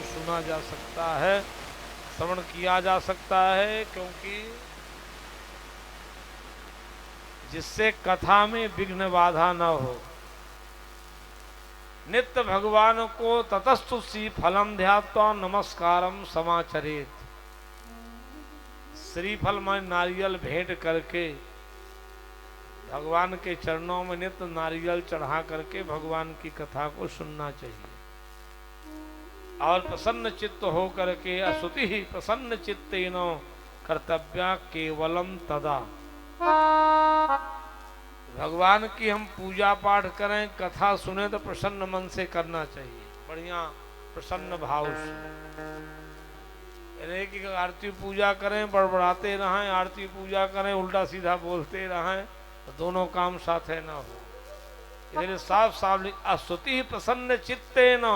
सुना जा सकता है, श्रवण किया जा सकता है, क्योंकि जिससे कथा में विघ्न बाधा न हो। नित्य भगवान को ततस्तुषी फलम ध्यात्वा नमस्कारम समाचरेत। श्रीफल में नारियल भेंट करके भगवान के चरणों में नित्य नारियल चढ़ा करके भगवान की कथा को सुनना चाहिए। और प्रसन्न चित्त हो करके असुति ही प्रसन्न चित्तेनो कर्तव्या केवलम तदा। भगवान की हम पूजा पाठ करें, कथा सुने तो प्रसन्न मन से करना चाहिए, बढ़िया प्रसन्न भाव से। यानी कि आरती पूजा करें बड़बड़ाते रहें, आरती पूजा करें उल्टा सीधा बोलते रहें, तो दोनों काम साथ है ना हो। इसलिए साफ साफ असुति ही प्रसन्न चित्तेनो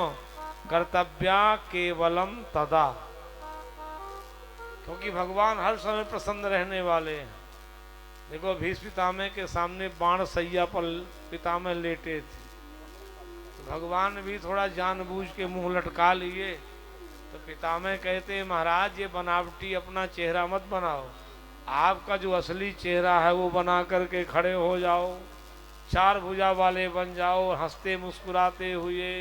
कर्तव्या केवलम तदा। क्योंकि भगवान हर समय प्रसन्न रहने वाले हैं। देखो भीष्म पितामह के सामने बाण सैया पर पितामह लेटे थे, तो भगवान भी थोड़ा जानबूझ के मुंह लटका लिए। तो पितामह कहते महाराज ये बनावटी अपना चेहरा मत बनाओ, आपका जो असली चेहरा है वो बना करके खड़े हो जाओ, चार भुजा वाले बन जाओ, हंसते मुस्कुराते हुए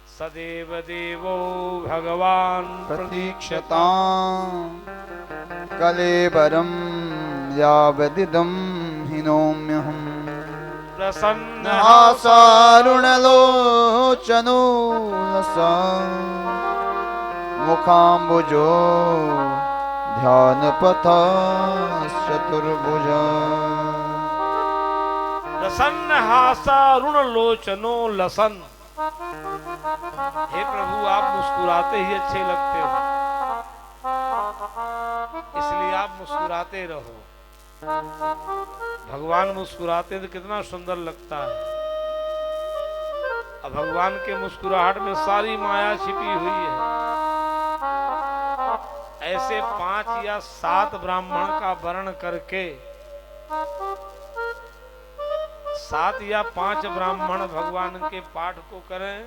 सदैव देवो भगवान प्रतीक्षतां कलेबरं यावदिदं हिनोम्यहम्। प्रसन्न हासारुणलोचनो लसं मुखाम्बुजो ध्यानपथश्चतुर्भुजा। प्रसन्न हासारुण लोचनो लसन। हे प्रभु आप मुस्कुराते ही अच्छे लगते हो, इसलिए आप मुस्कुराते रहो। भगवान मुस्कुराते तो कितना सुंदर लगता है। अब भगवान के मुस्कुराहट में सारी माया छिपी हुई है। ऐसे 5 या 7 ब्राह्मण का वर्ण करके 7 या 5 ब्राह्मण भगवान के पाठ को करें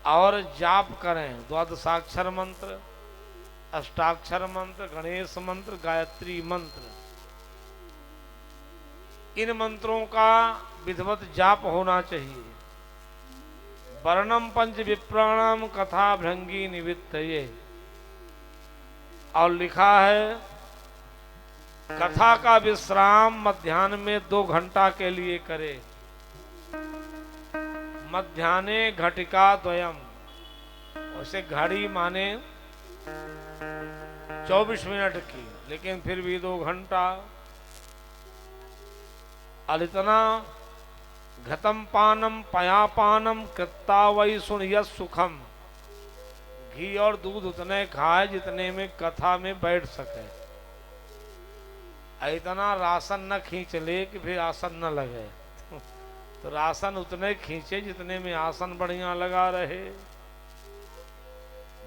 और जाप करें। द्वादशाक्षर मंत्र, अष्टाक्षर मंत्र, गणेश मंत्र, गायत्री मंत्र, इन मंत्रों का विधिवत जाप होना चाहिए। वर्णम पंच विप्राणाम कथा भृंगी निवित्तये। और लिखा है कथा का विश्राम मध्याह्न में 2 घंटा के लिए करे। मध्याह्ने घटिका द्वयम, उसे घड़ी माने 24 मिनट की, लेकिन फिर भी 2 घंटा। और इतना घृतम पानम पयापानम कृत्ता वही सुन यस सुखम। घी और दूध उतने खाए जितने में कथा में बैठ सके। इतना राशन न खींच ले कि फिर आसन न लगे। तो राशन उतने खींचे जितने में आसन बढ़िया लगा रहे।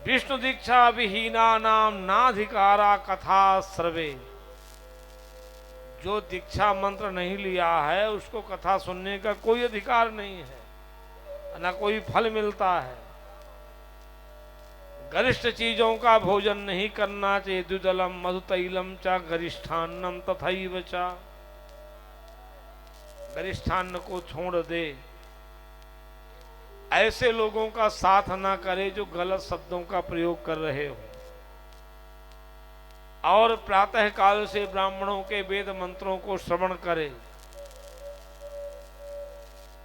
विष्णु दीक्षा विहीना नाम नाधिकारा कथा श्रवे। जो दीक्षा मंत्र नहीं लिया है उसको कथा सुनने का कोई अधिकार नहीं है, ना कोई फल मिलता है। गरिष्ठ चीजों का भोजन नहीं करना चाहिए। द्विदलम मधुतैलम च गरिष्ठान्नम तथैव च। गरिष्ठान्न को छोड़ दे। ऐसे लोगों का साथ ना करे जो गलत शब्दों का प्रयोग कर रहे हो। और प्रातः काल से ब्राह्मणों के वेद मंत्रों को श्रवण करे।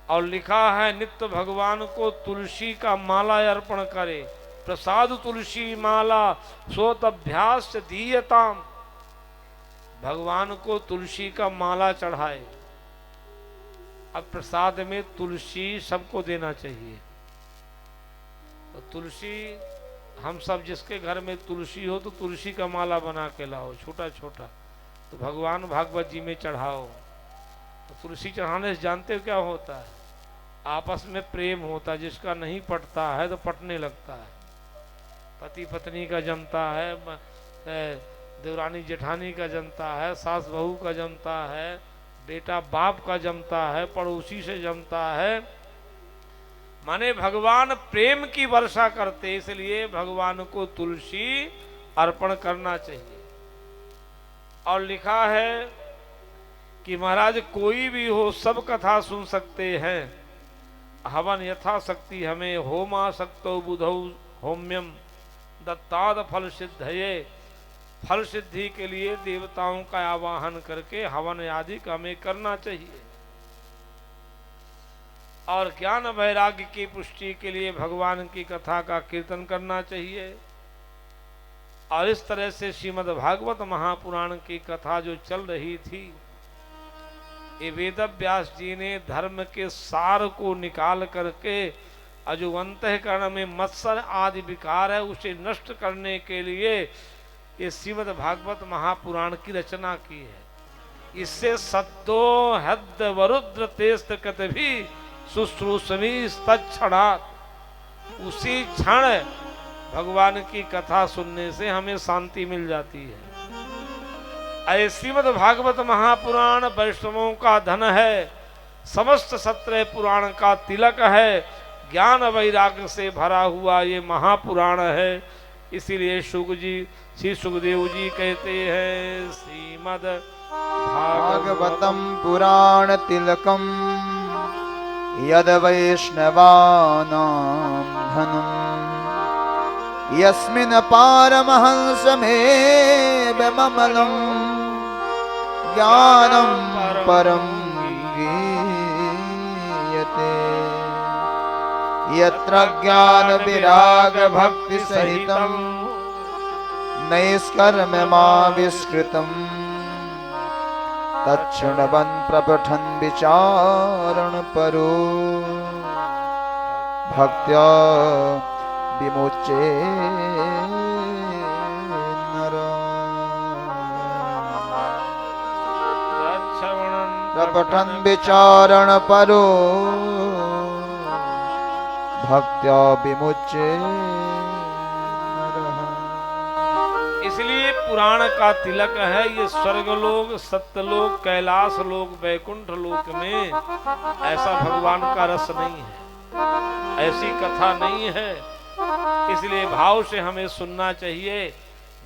और लिखा है नित्य भगवान को तुलसी का माला अर्पण करे। प्रसाद तुलसी माला सोतभ्यास दीयताम। भगवान को तुलसी का माला चढ़ाए। अब प्रसाद में तुलसी सबको देना चाहिए। तो तुलसी हम सब जिसके घर में तुलसी हो तो तुलसी का माला बना के लाओ छोटा छोटा, तो भगवान भागवत जी में चढ़ाओ। तो तुलसी चढ़ाने से जानते हो क्या होता है? आपस में प्रेम होता है। जिसका नहीं पटता है तो पटने लगता है। पति पत्नी का जमता है, देवरानी जेठानी का जमता है, सास बहू का जमता है, बेटा बाप का जमता है, पड़ोसी से जमता है। माने भगवान प्रेम की वर्षा करते, इसलिए भगवान को तुलसी अर्पण करना चाहिए। और लिखा है कि महाराज कोई भी हो सब कथा सुन सकते हैं। हवन यथाशक्ति हमें होमा शक्तो बुधौ होम्यम दत्ताद फल सिद्धये। फल सिद्धि के लिए देवताओं का आवाहन करके हवन आदि का हमें करना चाहिए। और ज्ञान वैराग्य की पुष्टि के लिए भगवान की कथा का कीर्तन करना चाहिए। और इस तरह से श्रीमद् भागवत महापुराण की कथा जो चल रही थी, ये वेद व्यास जी ने धर्म के सार को निकाल करके जो अंतःकरण में मत्सर आदि विकार है उसे नष्ट करने के लिए ये श्रीमद् भागवत महापुराण की रचना की है। इससे सत्तो हद वरुद्र तेस्त कत भी शुश्रूषमी तत्क्षणात्। उसी क्षण भगवान की कथा सुनने से हमें शांति मिल जाती है। श्रीमद् भागवत महापुराण वैष्णवों का धन है। समस्त 17 पुराण का तिलक है। ज्ञान वैराग्य से भरा हुआ ये महापुराण है। इसीलिए श्री सुखदेव जी कहते हैं श्रीमद् भागवतम पुराण तिलकम यद वैष्णवानां धनम यस्मिन् पारमहंसमेव ममलं ज्ञानं परं गीयते। यत्र ज्ञान विराग भक्ति सहितं नैष्कर्म्यमाविष्कृतं तच्छृण्वन् प्रपठन् विचारण परो भक्त्या विमुच्ये नरः। प्रपठन् विचारण परो भक्त्या विमुच्ये नरः। इसलिए पुराण का तिलक है। ये स्वर्गलोक, सत्यलोक, कैलाश लोक, वैकुंठ लोक में ऐसा भगवान का रस नहीं है, ऐसी कथा नहीं है। इसलिए भाव से हमें सुनना चाहिए।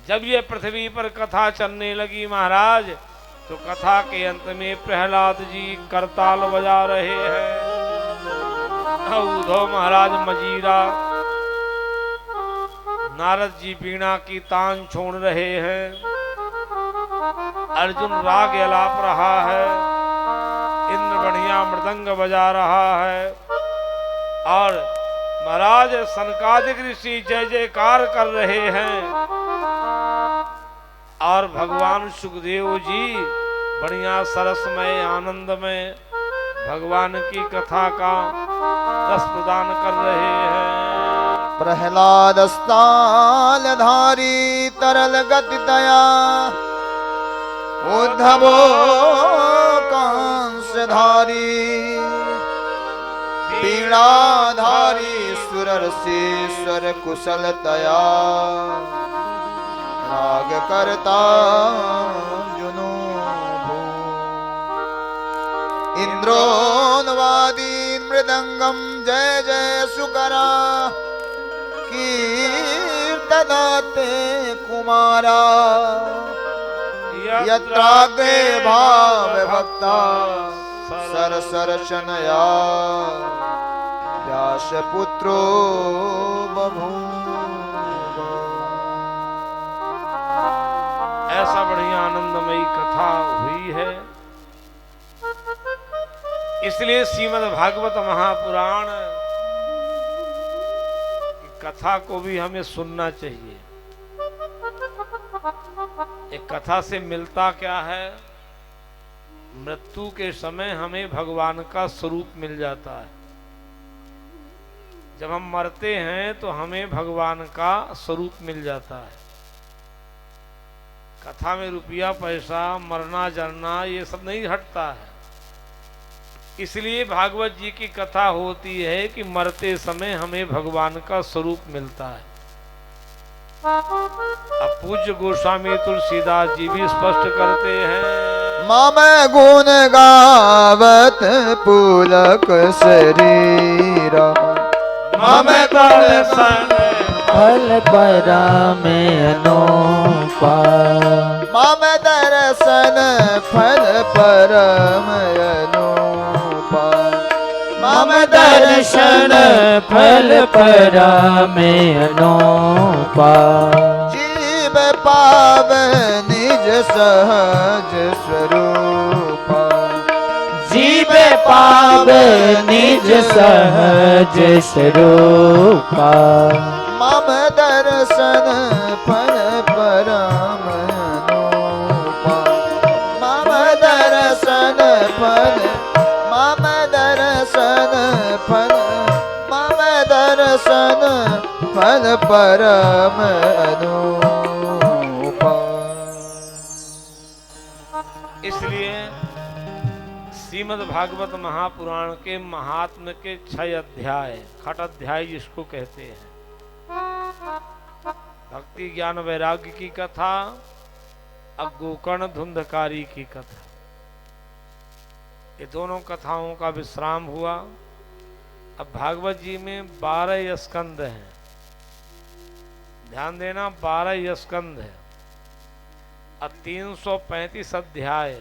जब ये पृथ्वी पर कथा चलने लगी महाराज, तो कथा के अंत में प्रहलाद जी करताल बजा रहे हैं, उद्धव महाराज मजीरा, नारद जी बीणा की तान छोड़ रहे हैं, अर्जुन राग अलाप रहा है, इंद्र बढ़िया मृदंग बजा रहा है, और महाराज सनकादिक ऋषि जय जयकार कर रहे हैं, और भगवान सुखदेव जी बढ़िया सरसमय आनंद में भगवान की कथा का रस प्रदान कर रहे हैं। प्रहलाद स्थाल धारी तरल गति दया उद्धवो कांस धारी पीड़ाधारी सुरर्षीश्वर कुशलतया राग करता जुनू इंद्रोन्वादी मृदंगम जय जय सुकरा कीर्तनाते कुमारा यत्राग्रे भाव भक्ता सरसरशनया व्यास पुत्रो बभूव। ऐसा बढ़िया आनंदमयी कथा हुई है। इसलिए श्रीमद् भागवत महापुराण की कथा को भी हमें सुनना चाहिए। एक कथा से मिलता क्या है? मृत्यु के समय हमें भगवान का स्वरूप मिल जाता है। जब हम मरते हैं तो हमें भगवान का स्वरूप मिल जाता है। कथा में रुपया पैसा मरना जरना ये सब नहीं हटता है। इसलिए भागवत जी की कथा होती है कि मरते समय हमें भगवान का स्वरूप मिलता है। अब पूज्य गोस्वामी तुलसीदास जी भी स्पष्ट करते हैं, मम गुण गावत पुलक शरीरा मम दर्शन फल परमे अनुपा मम दर्शन फल परम अनुपा मम दर्शन फल परमे अनुपा जीव पाव निज सहज स्वरूप जीव पाव निज सहज स्वरूपा मम दर्शन फल परम अनुपा मम दर्शन फल मम दर्शन फल मम दर्शन फल परम अनुपा। इसलिए श्रीमद् भागवत महापुराण के महात्म्य के 6 अध्याय, खट अध्याय जिसको कहते हैं, भक्ति ज्ञान वैराग्य की कथा, अब गोकर्ण धुंधकारी की कथा, ये दोनों कथाओं का विश्राम हुआ। अब भागवत जी में 12 स्कंद हैं। ध्यान देना, 12 स्कंद है। अब 335 अध्याय,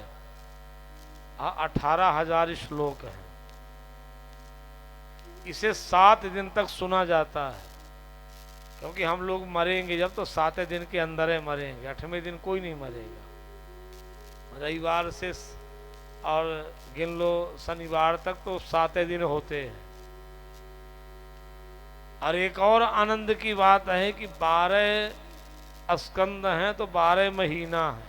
18,000 श्लोक हैं। इसे 7 दिन तक सुना जाता है, क्योंकि हम लोग मरेंगे जब तो 7 दिन के अंदर है मरेंगे, 8वें दिन कोई नहीं मरेगा। रविवार से और गिन लो शनिवार तक तो 7 दिन होते हैं। और एक और आनंद की बात है कि 12 स्कंद हैं तो 12 महीना है।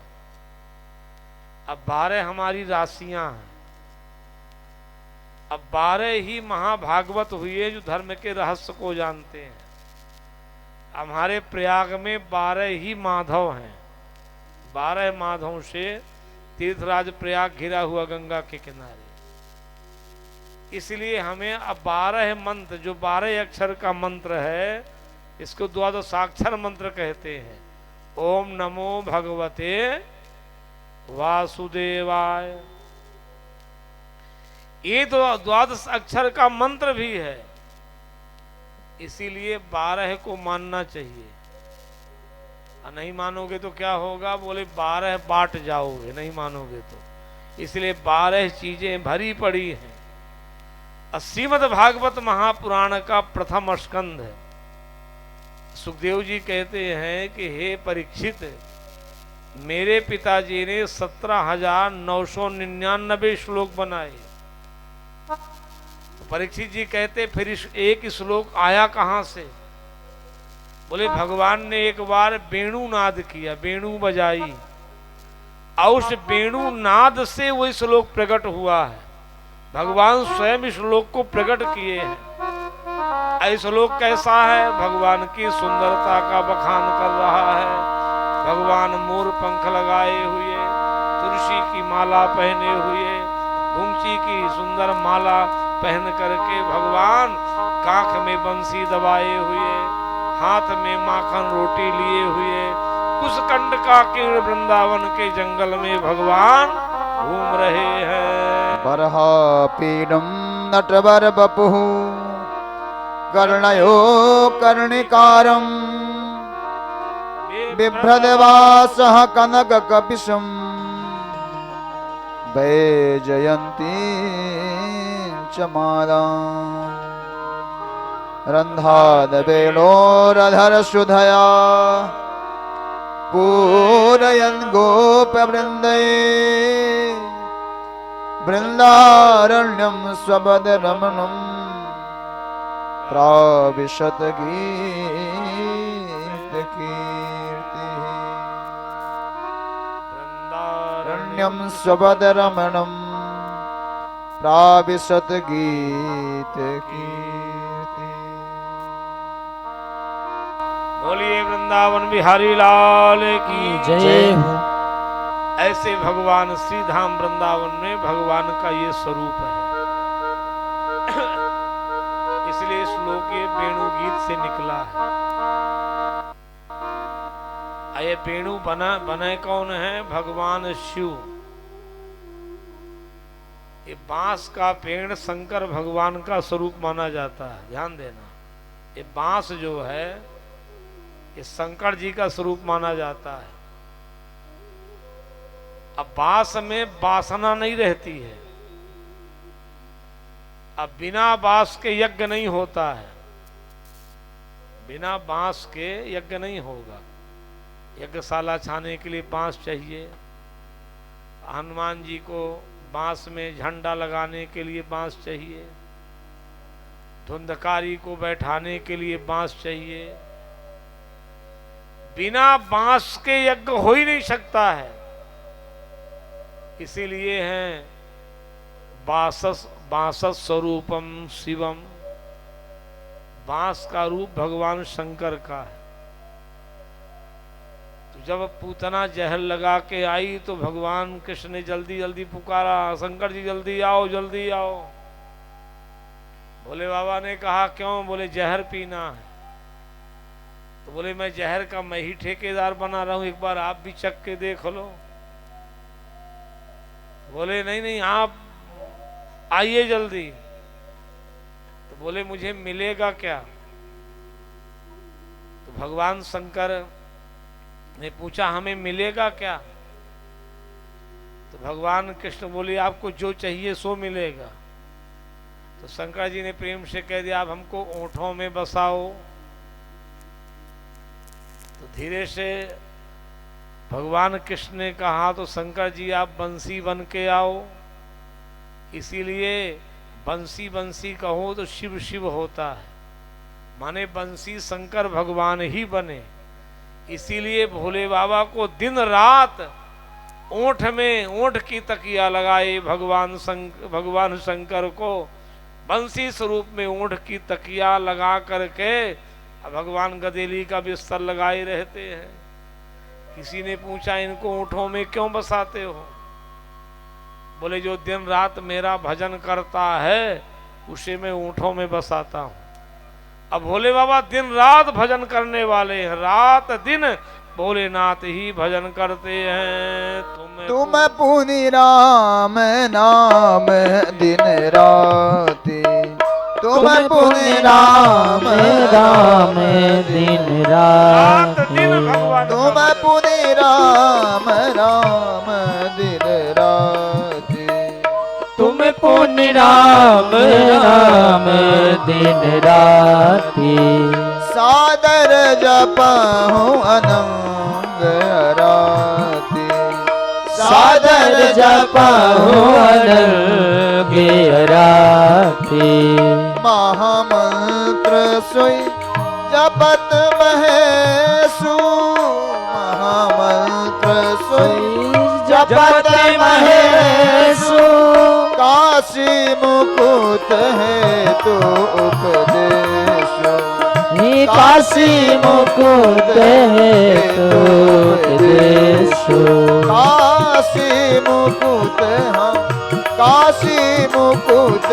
अब 12 हमारी राशियां हैं। अब 12 ही महाभागवत हुए जो धर्म के रहस्य को जानते हैं। हमारे प्रयाग में 12 ही माधव हैं। 12 माधवों से तीर्थराज प्रयाग घिरा हुआ गंगा के किनारे। इसलिए हमें अब 12 मंत्र, जो 12 अक्षर का मंत्र है, इसको 12 मंत्र कहते हैं। ओम नमो भगवते वासुदेवाय, ये तो 12 अक्षर का मंत्र भी है। इसीलिए 12 को मानना चाहिए। नहीं मानोगे तो क्या होगा? बोले 12 बांट जाओगे, नहीं मानोगे तो। इसलिए 12 चीजें भरी पड़ी हैं। श्रीमद् भागवत महापुराण का प्रथम स्कंध है। सुखदेव जी कहते हैं कि हे परीक्षित, मेरे पिताजी ने 17,999 श्लोक बनाए। परीक्षित जी कहते फिर एक श्लोक आया कहां से? बोले भगवान ने एक बार वेणु नाद किया, वेणु बजाई, और उस वेणु नाद से वो श्लोक प्रकट हुआ है। भगवान स्वयं इस श्लोक को प्रकट किए हैं। ऐ श्लोक कैसा है? भगवान की सुंदरता का बखान कर रहा है। भगवान मोर पंख लगाए हुए, तुलसी की माला पहने हुए, घुंची की सुंदर माला पहन करके भगवान काख में बंसी दबाए हुए, हाथ में माखन रोटी लिए हुए, कुशकंड का कीर्ण वृंदावन के जंगल में भगवान घूम रहे हैं। बरहा पीडम नटवर बपुः कर्णयो कर्णिकारम बिभ्रदवासः कनक कपिशम वैजयन्ती च मालाम् रन्धाद वेणोरधर सुधया पूरयन् गोपवृन्दै वृन्दारण्यं स्वपदरमणम् प्राविशत गीतकीर्तिः वृन्दारण्यं स्वपदरमणम् प्राविशत गीतकीर्तिः। बोलिए वृंदावन बिहारी लाल की जय हो। ऐसे भगवान श्री धाम वृंदावन में भगवान का ये स्वरूप है। इसलिए श्लोक ये वेणु गीत से निकला है। ये वेणु बने कौन है? भगवान शिव। ये बांस का पेड़ शंकर भगवान का स्वरूप माना जाता है। ध्यान देना, ये बांस जो है ये शंकर जी का स्वरूप माना जाता है। अब बांस में वासना नहीं रहती है। अब बिना बांस के यज्ञ नहीं होता है। बिना बांस के यज्ञ नहीं होगा। यज्ञशाला छाने के लिए बांस चाहिए। हनुमान जी को बांस में झंडा लगाने के लिए बांस चाहिए। धुंधकारी को बैठाने के लिए बांस चाहिए। बिना बांस के यज्ञ हो ही नहीं सकता है। इसीलिए हैं बांसस स्वरूपम शिवम। बांस का रूप भगवान शंकर का है। तो जब पूतना जहर लगा के आई तो भगवान कृष्ण ने जल्दी जल्दी पुकारा, शंकर जी जल्दी आओ जल्दी आओ। भोले बाबा ने कहा क्यों? बोले जहर पीना है। तो बोले मैं जहर का मैं ही ठेकेदार बना रहा हूं, एक बार आप भी चख के देख लो। बोले नहीं नहीं आप आइए जल्दी। तो बोले मुझे मिलेगा क्या? तो भगवान शंकर ने पूछा हमें मिलेगा क्या? तो भगवान कृष्ण बोले आपको जो चाहिए सो मिलेगा। तो शंकर जी ने प्रेम से कह दिया आप हमको ओंठों में बसाओ। तो धीरे से भगवान कृष्ण ने कहा तो शंकर जी आप बंसी बन के आओ। इसीलिए बंसी बंसी कहो तो शिव शिव होता है, माने बंसी शंकर भगवान ही बने। इसीलिए भोले बाबा को दिन रात ओंठ में ओंठ की तकिया लगाए भगवान शंकर को बंसी स्वरूप में ओंठ की तकिया लगा करके भगवान गदेली का बिस्तर लगाए रहते हैं। किसी ने पूछा इनको ओंठों में क्यों बसाते हो? बोले जो दिन रात मेरा भजन करता है उसे मैं ओंठों में बसाता हूं। अब भोले बाबा दिन रात भजन करने वाले हैं, रात दिन भोलेनाथ ही भजन करते हैं। तुम पुनि राम नाम दिन राति, तुम पुनि राम राम दिन रात, तुम पुनि राम राम दिन राति, तुम पुनि राम राम दिन राति, सादर जपहु अनंग राति, सादर जपहु अनंग राति, महामंत्र सोई जपत महेशु, महामंत्र सोई जपत महेशु, का काशी मुकुट है तो उपदेश, काशी मुकुट हेतु उपदेश, काशी मुकुट हम काशी मुकुट,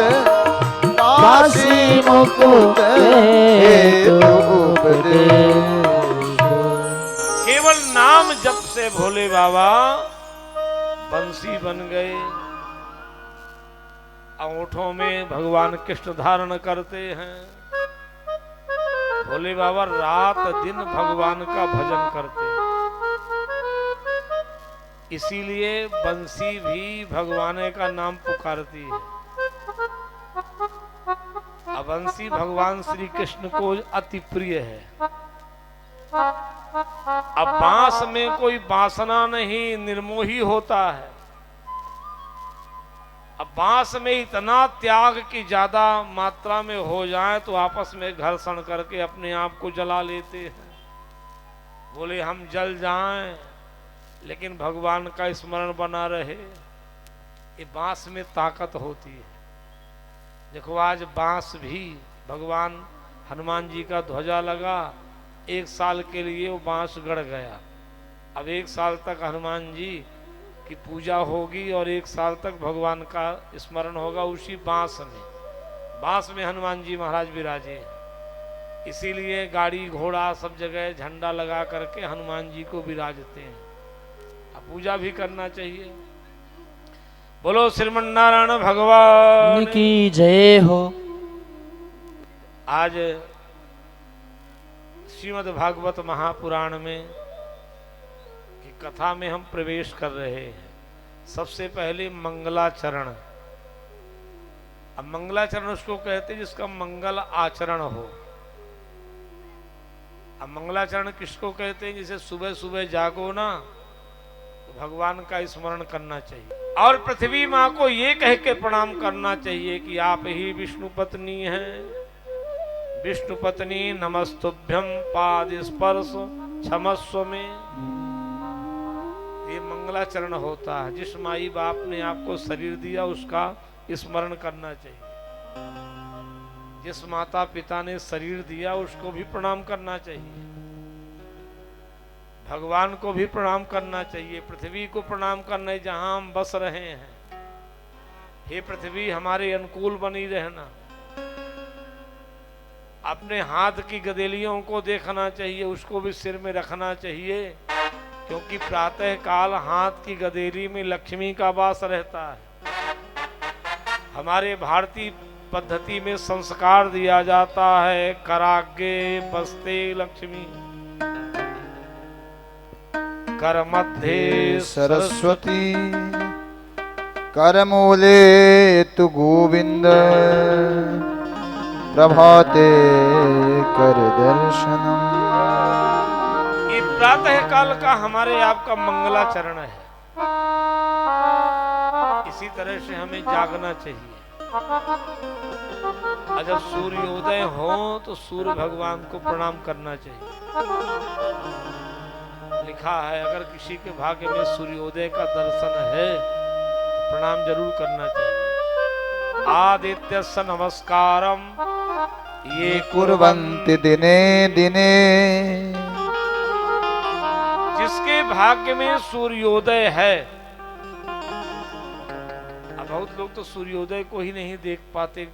काशी मुकुट हेतु उपदेश। केवल नाम जप से भोले बाबा बंसी बन गए। अंगूठों में भगवान कृष्ण धारण करते हैं। भोले बाबा रात दिन भगवान का भजन करते हैं। इसीलिए बंसी भी भगवान का नाम पुकारती है। अब बंसी भगवान श्री कृष्ण को अति प्रिय है। अब बांस में कोई वासना नहीं, निर्मोही होता है। अब बांस में इतना त्याग की ज्यादा मात्रा में हो जाए तो आपस में घर्षण करके अपने आप को जला लेते हैं। बोले हम जल जाएं लेकिन भगवान का स्मरण बना रहे। ये बांस में ताकत होती है। देखो आज बांस भी भगवान हनुमान जी का ध्वजा लगा, 1 साल के लिए वो बांस गड़ गया। अब 1 साल तक हनुमान जी की पूजा होगी और 1 साल तक भगवान का स्मरण होगा उसी बांस में। बांस में हनुमान जी महाराज विराजे हैं। इसीलिए गाड़ी घोड़ा सब जगह झंडा लगा करके हनुमान जी को विराजते हैं। अब पूजा भी करना चाहिए। बोलो श्रीमन नारायण भगवान की जय हो। आज श्रीमद् भागवत महापुराण में की कथा में हम प्रवेश कर रहे हैं। सबसे पहले मंगलाचरण। अब मंगलाचरण उसको कहते हैं जिसका मंगल आचरण हो। अब मंगलाचरण किसको कहते हैं? जिसे सुबह सुबह जागो ना तो भगवान का स्मरण करना चाहिए और पृथ्वी माँ को ये कह के प्रणाम करना चाहिए कि आप ही विष्णु पत्नी हैं। विष्णु पत्नी नमस्तुभ्यम पाद स्पर्श क्षमस्व में। ये मंगलाचरण होता है। जिस माई बाप ने आपको शरीर दिया उसका स्मरण करना चाहिए। जिस माता पिता ने शरीर दिया उसको भी प्रणाम करना चाहिए। भगवान को भी प्रणाम करना चाहिए। पृथ्वी को प्रणाम करना है जहां हम बस रहे हैं। हे पृथ्वी हमारे अनुकूल बनी रहना। अपने हाथ की गदेलियों को देखना चाहिए, उसको भी सिर में रखना चाहिए, क्योंकि प्रातः काल हाथ की गदेली में लक्ष्मी का वास रहता है। हमारे भारतीय पद्धति में संस्कार दिया जाता है कराग्रे बसते लक्ष्मी, कर मध्य सरस्वती, करमूले तु गोविंद, प्रभाते कर दर्शनम। ये प्रातः काल का हमारे आपका मंगलाचरण है। इसी तरह से हमें जागना चाहिए। और जब सूर्योदय हो तो सूर्य भगवान को प्रणाम करना चाहिए। लिखा है अगर किसी के भाग्य में सूर्योदय का दर्शन है तो प्रणाम जरूर करना चाहिए। आदित्यस्य नमस्कारम ये कुर्वन्ति दिने दिने। जिसके भाग्य में सूर्योदय है। अब बहुत लोग तो सूर्योदय को ही नहीं देख पाते।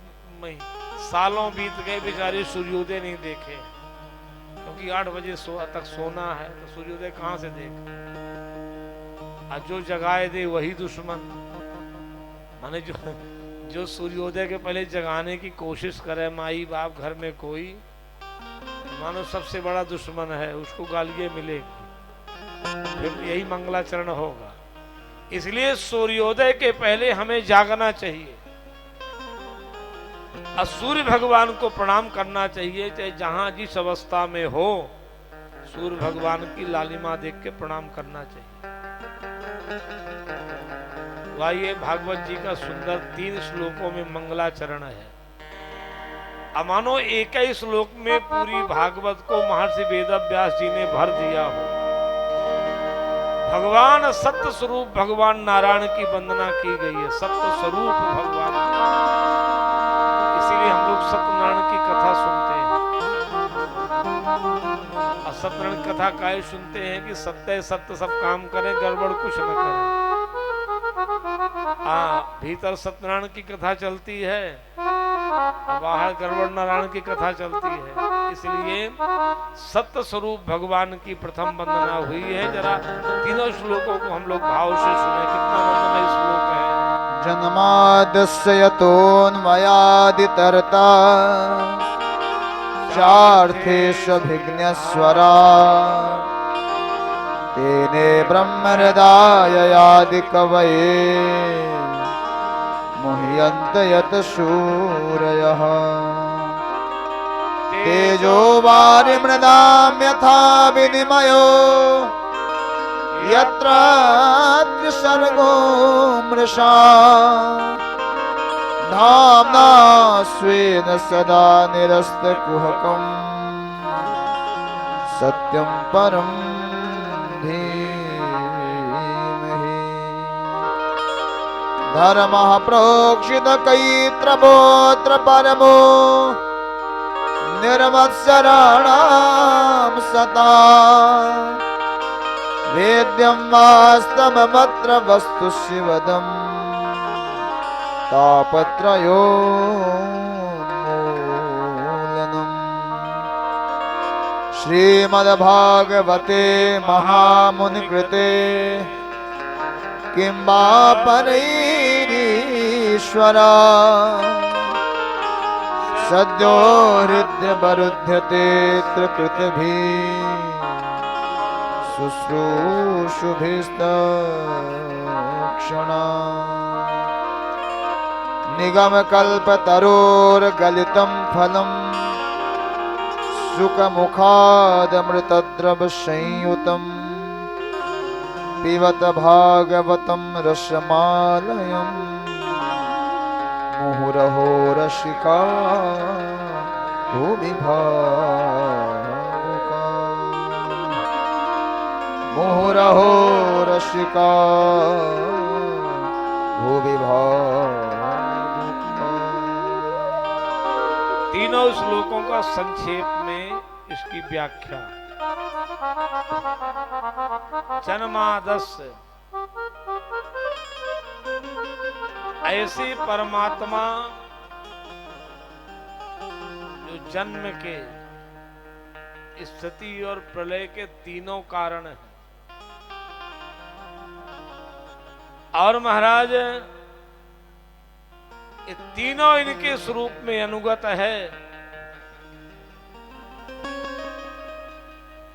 सालों बीत गए बेचारे सूर्योदय नहीं देखे, क्योंकि 8 बजे तक सोना है तो सूर्योदय कहां से देख। आज जो जगाए दे वही दुश्मन। माने जो सूर्योदय के पहले जगाने की कोशिश करे माई बाप घर में कोई, मानो सबसे बड़ा दुश्मन है, उसको गालियां मिलेगी। फिर यही मंगलाचरण होगा। इसलिए सूर्योदय के पहले हमें जागना चाहिए और सूर्य भगवान को प्रणाम करना चाहिए। चाहे जहां जिस अवस्था में हो सूर्य भगवान की लालिमा देख के प्रणाम करना चाहिए। आइए भागवत जी का सुंदर 3 श्लोकों में मंगलाचरण है। अमानो एक ही श्लोक में पूरी भागवत को महर्षि वेदव्यास जी ने भर दिया हो। भगवान सत्य स्वरूप भगवान नारायण की वंदना की गई है, सत्य स्वरूप भगवान। इसीलिए हम लोग सत्यनारायण की कथा सुनते हैं। और सत्यनारायण की कथा काहे सुनते हैं कि सत्य सत्य सब काम करें, गड़बड़ कुछ न करें। हाँ, भीतर सत्यनारायण की कथा चलती है, बाहर गड़बड़ नारायण की कथा चलती है। इसलिए सत्य स्वरूप भगवान की प्रथम वंदना हुई है। जरा तीनों श्लोकों को हम लोग भाव से सुने, कितना वंदना श्लोक है। जन्माद्यस्य यतोऽन्वयादितरता चार्थेष्वभिघ्नस्वरा तेने ब्रह्महृदाययादिकवये मुह्यन्त यतशूरयः तेजो वारिमृदां यथा विनिमयो यत्र त्रिसर्गो मृषा धाम्ना स्वेन सदा निरस्तकुहकं सत्यं परं धीमहि धर्मः प्रोक्षितकैत्रबोऽत्र परमो निर्मत्सराणां सता वेद्यं वास्तवमत्र वस्तु शिवदम् तापत्रयोन्मूलनम् श्रीमद्भागवते महामुनिकृते किं वा परैरीश्वरा सद्यो हृद्यवरुध्यते त्रिकृतिभिः शुश्रूषुभिस्तक्षणा निगमकल्पतरोर्गलितं फलं सुखमुखादमृतद्रवसंयुतं पिबत भागवतं रसमालयम् मुहुरहो रसिका भूमि भावुका मुहुरहो रसिका भूमि भावुका। तीनों श्लोकों का संक्षेप में इसकी व्याख्या। जन्मादस्य ऐसे परमात्मा जो जन्म के, स्थिति और प्रलय के तीनों कारण हैं। और महाराज ये तीनों इनके स्वरूप में अनुगत है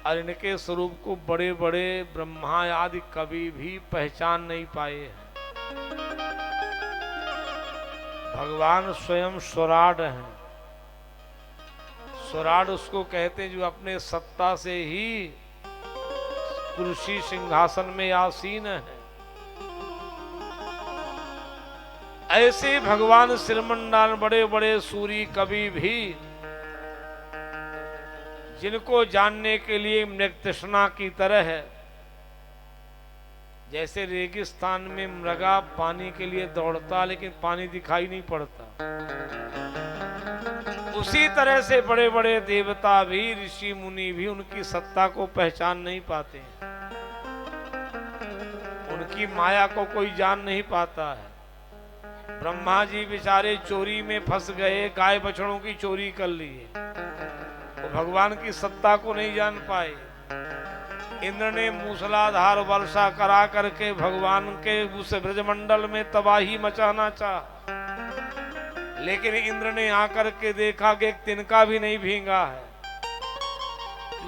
और इनके स्वरूप को बड़े बड़े ब्रह्मा आदि कभी भी पहचान नहीं पाए हैं। भगवान स्वयं स्वराड हैं। स्वराड उसको कहते हैं जो अपने सत्ता से ही कुर्सी सिंहासन में आसीन है। ऐसे भगवान श्रीमंडाल बड़े बड़े सूरी कवि भी जिनको जानने के लिए मृगतृष्णा की तरह है, जैसे रेगिस्तान में मृगा पानी के लिए दौड़ता लेकिन पानी दिखाई नहीं पड़ता, उसी तरह से बड़े बड़े देवता भी, ऋषि मुनि भी उनकी सत्ता को पहचान नहीं पाते हैं। उनकी माया को कोई जान नहीं पाता है। ब्रह्मा जी बेचारे चोरी में फंस गए, गाय बछड़ों की चोरी कर लिए, वो भगवान की सत्ता को नहीं जान पाए। इंद्र ने मूसलाधार वर्षा करा करके भगवान के उस ब्रजमंडल में तबाही मचाना चाहा, लेकिन इंद्र ने आकर के देखा कि एक तिनका भी नहीं भींगा है।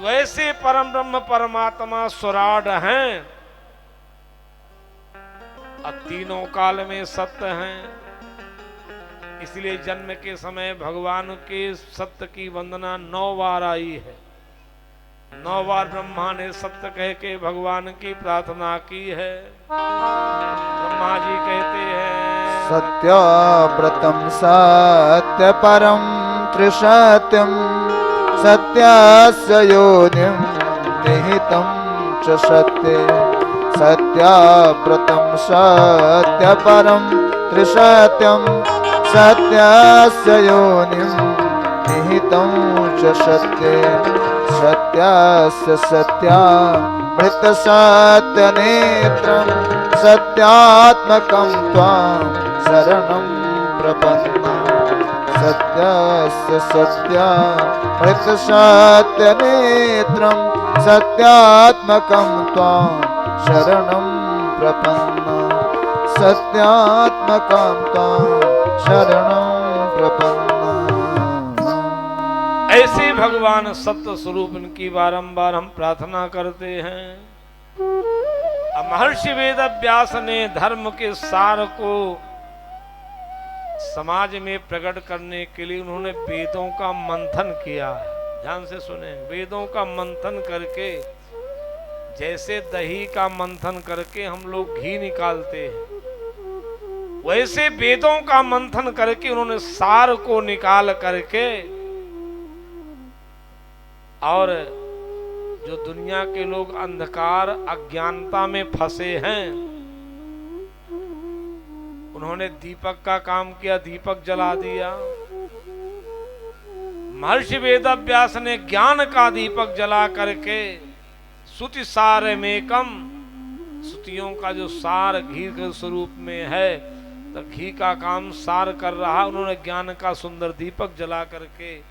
वैसे परम ब्रह्म परमात्मा स्वराड हैं और तीनों काल में सत्य हैं। इसलिए जन्म के समय भगवान के सत्य की वंदना 9 बार आई है। 9 बार ब्रह्मा ने सत्य कह के भगवान की प्रार्थना की है। ब्रह्मा जी कहते हैं सत्य प्रथम सत्य परम त्रिसत्यम सत्यस्य योनिं निहितं च सत्ये सत्याव्रतं सत्यपरं त्रिसत्यं सत्यस्य योनिं निहितं च सत्ये सत्यस्य सत्यामृतसत्यनेत्रं सत्यात्मकं त्वां शरणं प्रपन्ना सत्यस्य सत्यामृतसत्यनेत्रं सत्यात्मकं त्वां शरणं प्रपन्ना सत्यात्मकं त्वां शरणं प्रपन्ना। ऐसे भगवान सत्य स्वरूप इनकी बारंबार हम प्रार्थना करते हैं। महर्षि वेद व्यास ने धर्म के सार को समाज में प्रकट करने के लिए उन्होंने वेदों का मंथन किया है। ध्यान से सुने, वेदों का मंथन करके, जैसे दही का मंथन करके हम लोग घी निकालते हैं, वैसे वेदों का मंथन करके उन्होंने सार को निकाल करके, और जो दुनिया के लोग अंधकार अज्ञानता में फंसे हैं, उन्होंने दीपक का काम किया, दीपक जला दिया। महर्षि वेदव्यास ने ज्ञान का दीपक जला करके श्रुति सारमेकम, श्रुतियों का जो सार घी के स्वरूप में है, तो घी का काम सार कर रहा। उन्होंने ज्ञान का सुंदर दीपक जला करके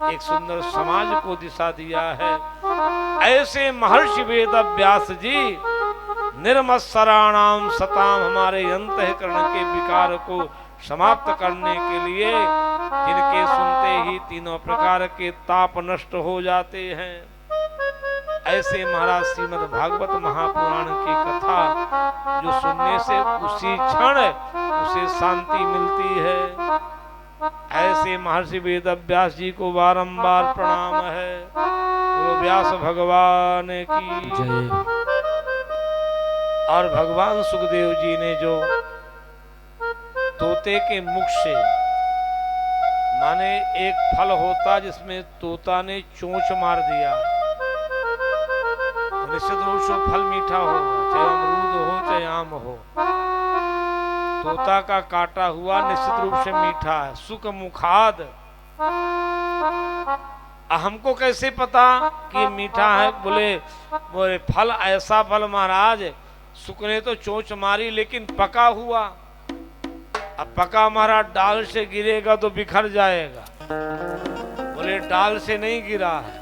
एक सुंदर समाज को दिशा दिया है। ऐसे महर्षि वेदव्यास जी निर्मत्सराणाम सताम, हमारे अंतःकरण के विकार को समाप्त करने के लिए, जिनके सुनते ही तीनों प्रकार के ताप नष्ट हो जाते हैं, ऐसे महाराज श्रीमद् भागवत महापुराण की कथा जो सुनने से उसी क्षण उसे शांति मिलती है, ऐसे महर्षि वेदव्यास जी को बारंबार प्रणाम है। वो व्यास भगवान की जय। और भगवान सुखदेव जी ने जो तोते के मुख से, माने एक फल होता जिसमें तोता ने चोंच मार दिया, निश्चित रूप से फल मीठा होगा, चाहे अमरूद हो चाहे आम हो। तोता का काटा हुआ निश्चित रूप से मीठा है। सुख मुखाद, हमको कैसे पता कि मीठा है? बोले फल ऐसा फल महाराज, सुख ने तो चोंच मारी लेकिन पका हुआ। अब पका हमारा डाल से गिरेगा तो बिखर जाएगा। बोले डाल से नहीं गिरा है,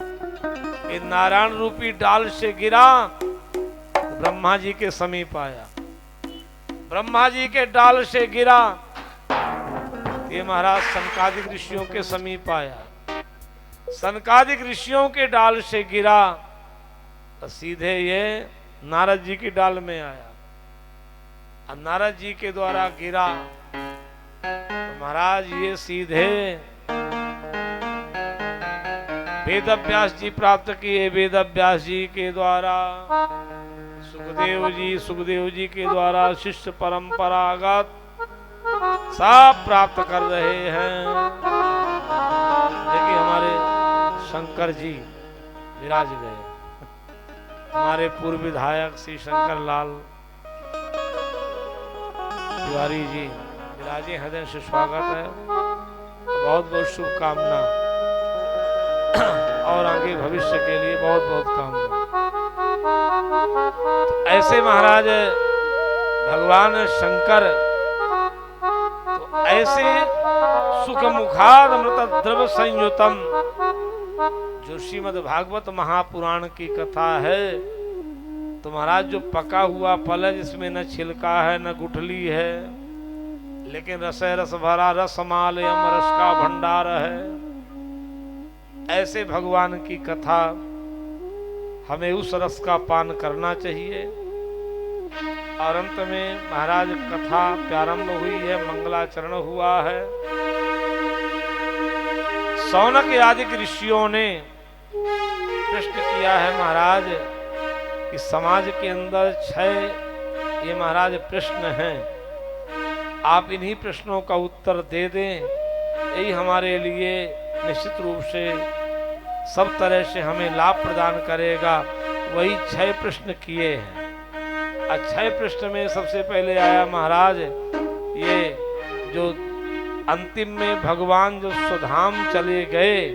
ये नारायण रूपी डाल से गिरा, ब्रह्मा जी के समीप आया। ब्रह्मा जी के डाल से गिरा, ये महाराज सनकादिक ऋषियों के समीप आया। सनकादिक ऋषियों के डाल से गिरा तो सीधे ये नारद जी की डाल में आया। और नारद जी के द्वारा गिरा तो महाराज ये सीधे वेदव्यास जी प्राप्त किए। वेदव्यास जी के द्वारा सुखदेव जी के द्वारा शिष्य परंपरागत सब प्राप्त कर रहे हैं। देखिए हमारे शंकर जी विराज गए, हमारे पूर्व विधायक श्री शंकर लाल तिवारी जी विराजे, हृदय से स्वागत है, बहुत बहुत शुभकामना और आगे भविष्य के लिए बहुत बहुत कामना। तो ऐसे महाराज भगवान शंकर तो ऐसे सुख मुखाद अमृत द्रव संयुतम, जो श्रीमद् भागवत महापुराण की कथा है, तो महाराज जो पका हुआ फल है जिसमें न छिलका है न गुठली है, लेकिन रस रस भरा रसमाल यम रस का भंडार है, ऐसे भगवान की कथा हमें उस रस का पान करना चाहिए। और अंत में महाराज कथा प्रारंभ हुई है, मंगलाचरण हुआ है। सौनक आदि ऋषियों ने प्रश्न किया है महाराज कि समाज के अंदर 6 ये महाराज प्रश्न हैं, आप इन्हीं प्रश्नों का उत्तर दे दें, यही हमारे लिए निश्चित रूप से सब तरह से हमें लाभ प्रदान करेगा। वही 6 प्रश्न किए हैं। अक्षय पृष्ठ में सबसे पहले आया महाराज ये जो अंतिम में भगवान जो स्वधाम चले गए,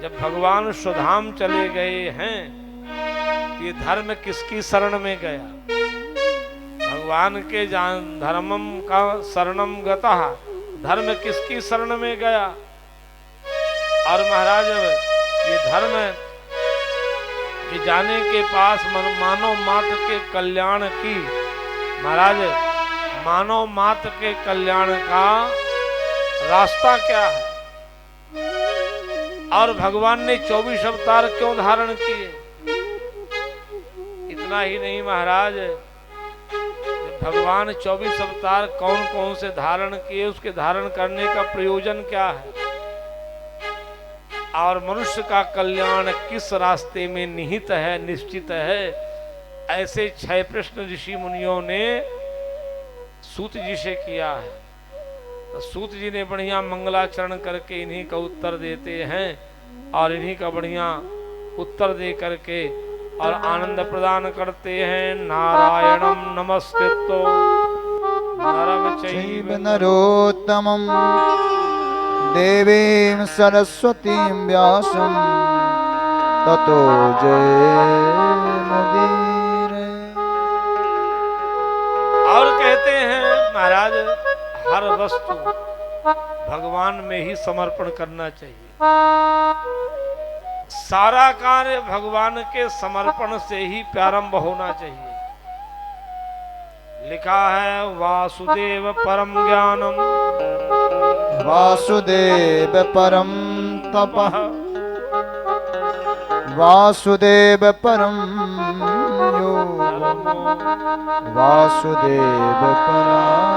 जब भगवान स्वधाम चले गए हैं तो ये धर्म किसकी शरण में गया? भगवान के धर्मम का शरणम गतः, धर्म किसकी शरण में गया? और महाराज ये धर्म के जाने के पास मानव मात्र के कल्याण की, महाराज मानव मात्र के कल्याण का रास्ता क्या है? और भगवान ने 24 अवतार क्यों धारण किए? इतना ही नहीं महाराज, भगवान 24 अवतार कौन कौन से धारण किए, उसके धारण करने का प्रयोजन क्या है, और मनुष्य का कल्याण किस रास्ते में निहित है, निश्चित है, ऐसे 6 प्रश्न ऋषि मुनियों ने सूत जी से किया है। तो सूत जी ने बढ़िया मंगलाचरण करके इन्हीं का उत्तर देते हैं, और इन्हीं का बढ़िया उत्तर दे करके और आनंद प्रदान करते हैं। नारायणम नमस्कृत्य नरं चैव नरोत्तमं देवीं सरस्वतीं व्यासं ततो जयमुदीरये। और कहते हैं महाराज हर वस्तु भगवान में ही समर्पण करना चाहिए, सारा कार्य भगवान के समर्पण से ही प्रारंभ होना चाहिए। लिखा है वासुदेव परम ज्ञानम, वासुदेव परम तपः, वासुदेव परम योगः, वासुदेव परामतिः,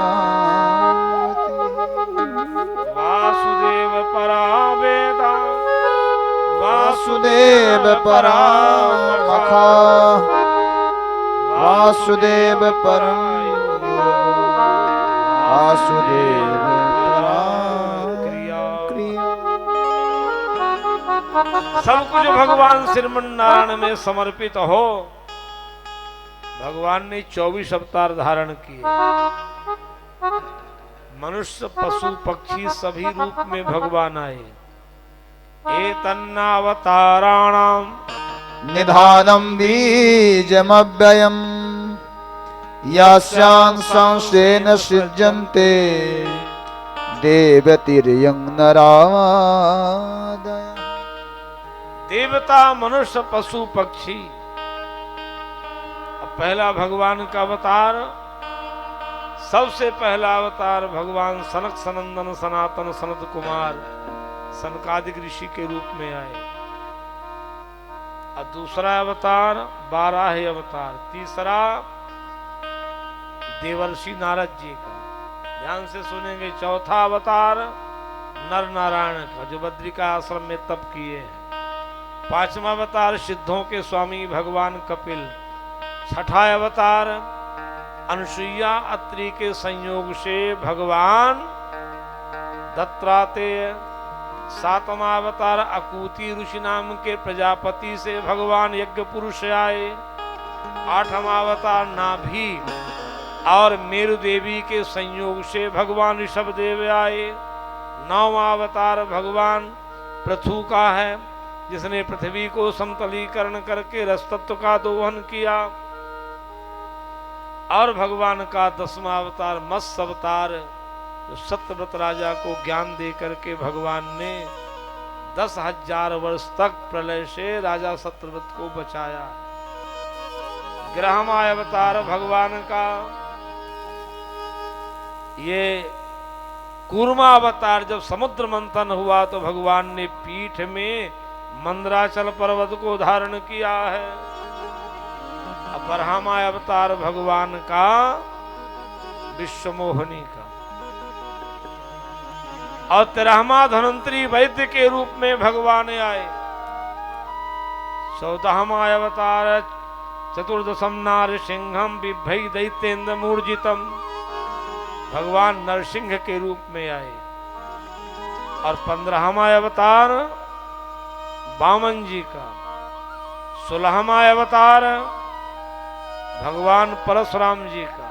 वासुदेव परा वेदा, वासुदेव परामखः, वासुदेव परम योगः, वासुदेव सब कुछ भगवान श्रीमन्नारायण में समर्पित हो। भगवान ने 24 अवतार धारण किए, मनुष्य पशु पक्षी सभी रूप में भगवान आए। एतन्नावताराणाम निधानं बीजमव्ययम् यास्यां संशयेन सृज्यन्ते देवतिर्यं नरादयः। देवता मनुष्य पशु पक्षी। अब पहला भगवान का अवतार, सबसे पहला अवतार भगवान सनक सनंदन सनातन सनत कुमार सनकादिक ऋषि के रूप में आए। और दूसरा अवतार 12 अवतार, तीसरा देवर्षि नारद जी का, ध्यान से सुनेंगे। चौथा अवतार नर नारायण का, जो बद्रिका आश्रम में तप किए हैं। 5वां अवतार सिद्धों के स्वामी भगवान कपिल। 6ठा अवतार अनुसुईया अत्रि के संयोग से भगवान दत्तात्रेय। 7वां अवतार अकूति ऋषि नाम के प्रजापति से भगवान यज्ञ पुरुष आए। 8वां अवतार नाभि और मेरु देवी के संयोग से भगवान ऋषभ देव आए। 9वां अवतार भगवान पृथु का है, जिसने पृथ्वी को समतलीकरण करके रस तत्व का दोहन किया। और भगवान का 10वां अवतार मत्स्य अवतार, जो सत्यव्रत राजा को ज्ञान दे करके भगवान ने 10,000 वर्ष तक प्रलय से राजा सत्यव्रत को बचाया। 11वां अवतार भगवान का ये कूर्मा अवतार, जब समुद्र मंथन हुआ तो भगवान ने पीठ में मंदराचल पर्वत को धारण किया है। 12वां अवतार भगवान का विश्वमोहिनी का। और 13वां धन्वंतरी वैद्य के रूप में भगवान आए। 14वां अवतार चतुर्दशम नारसिंहम बिभ्रई दैत्येन्द्र मूर्जितम, भगवान नरसिंह के रूप में आए। और 15वां अवतार वामन जी का। 16वां अवतार भगवान परशुराम जी का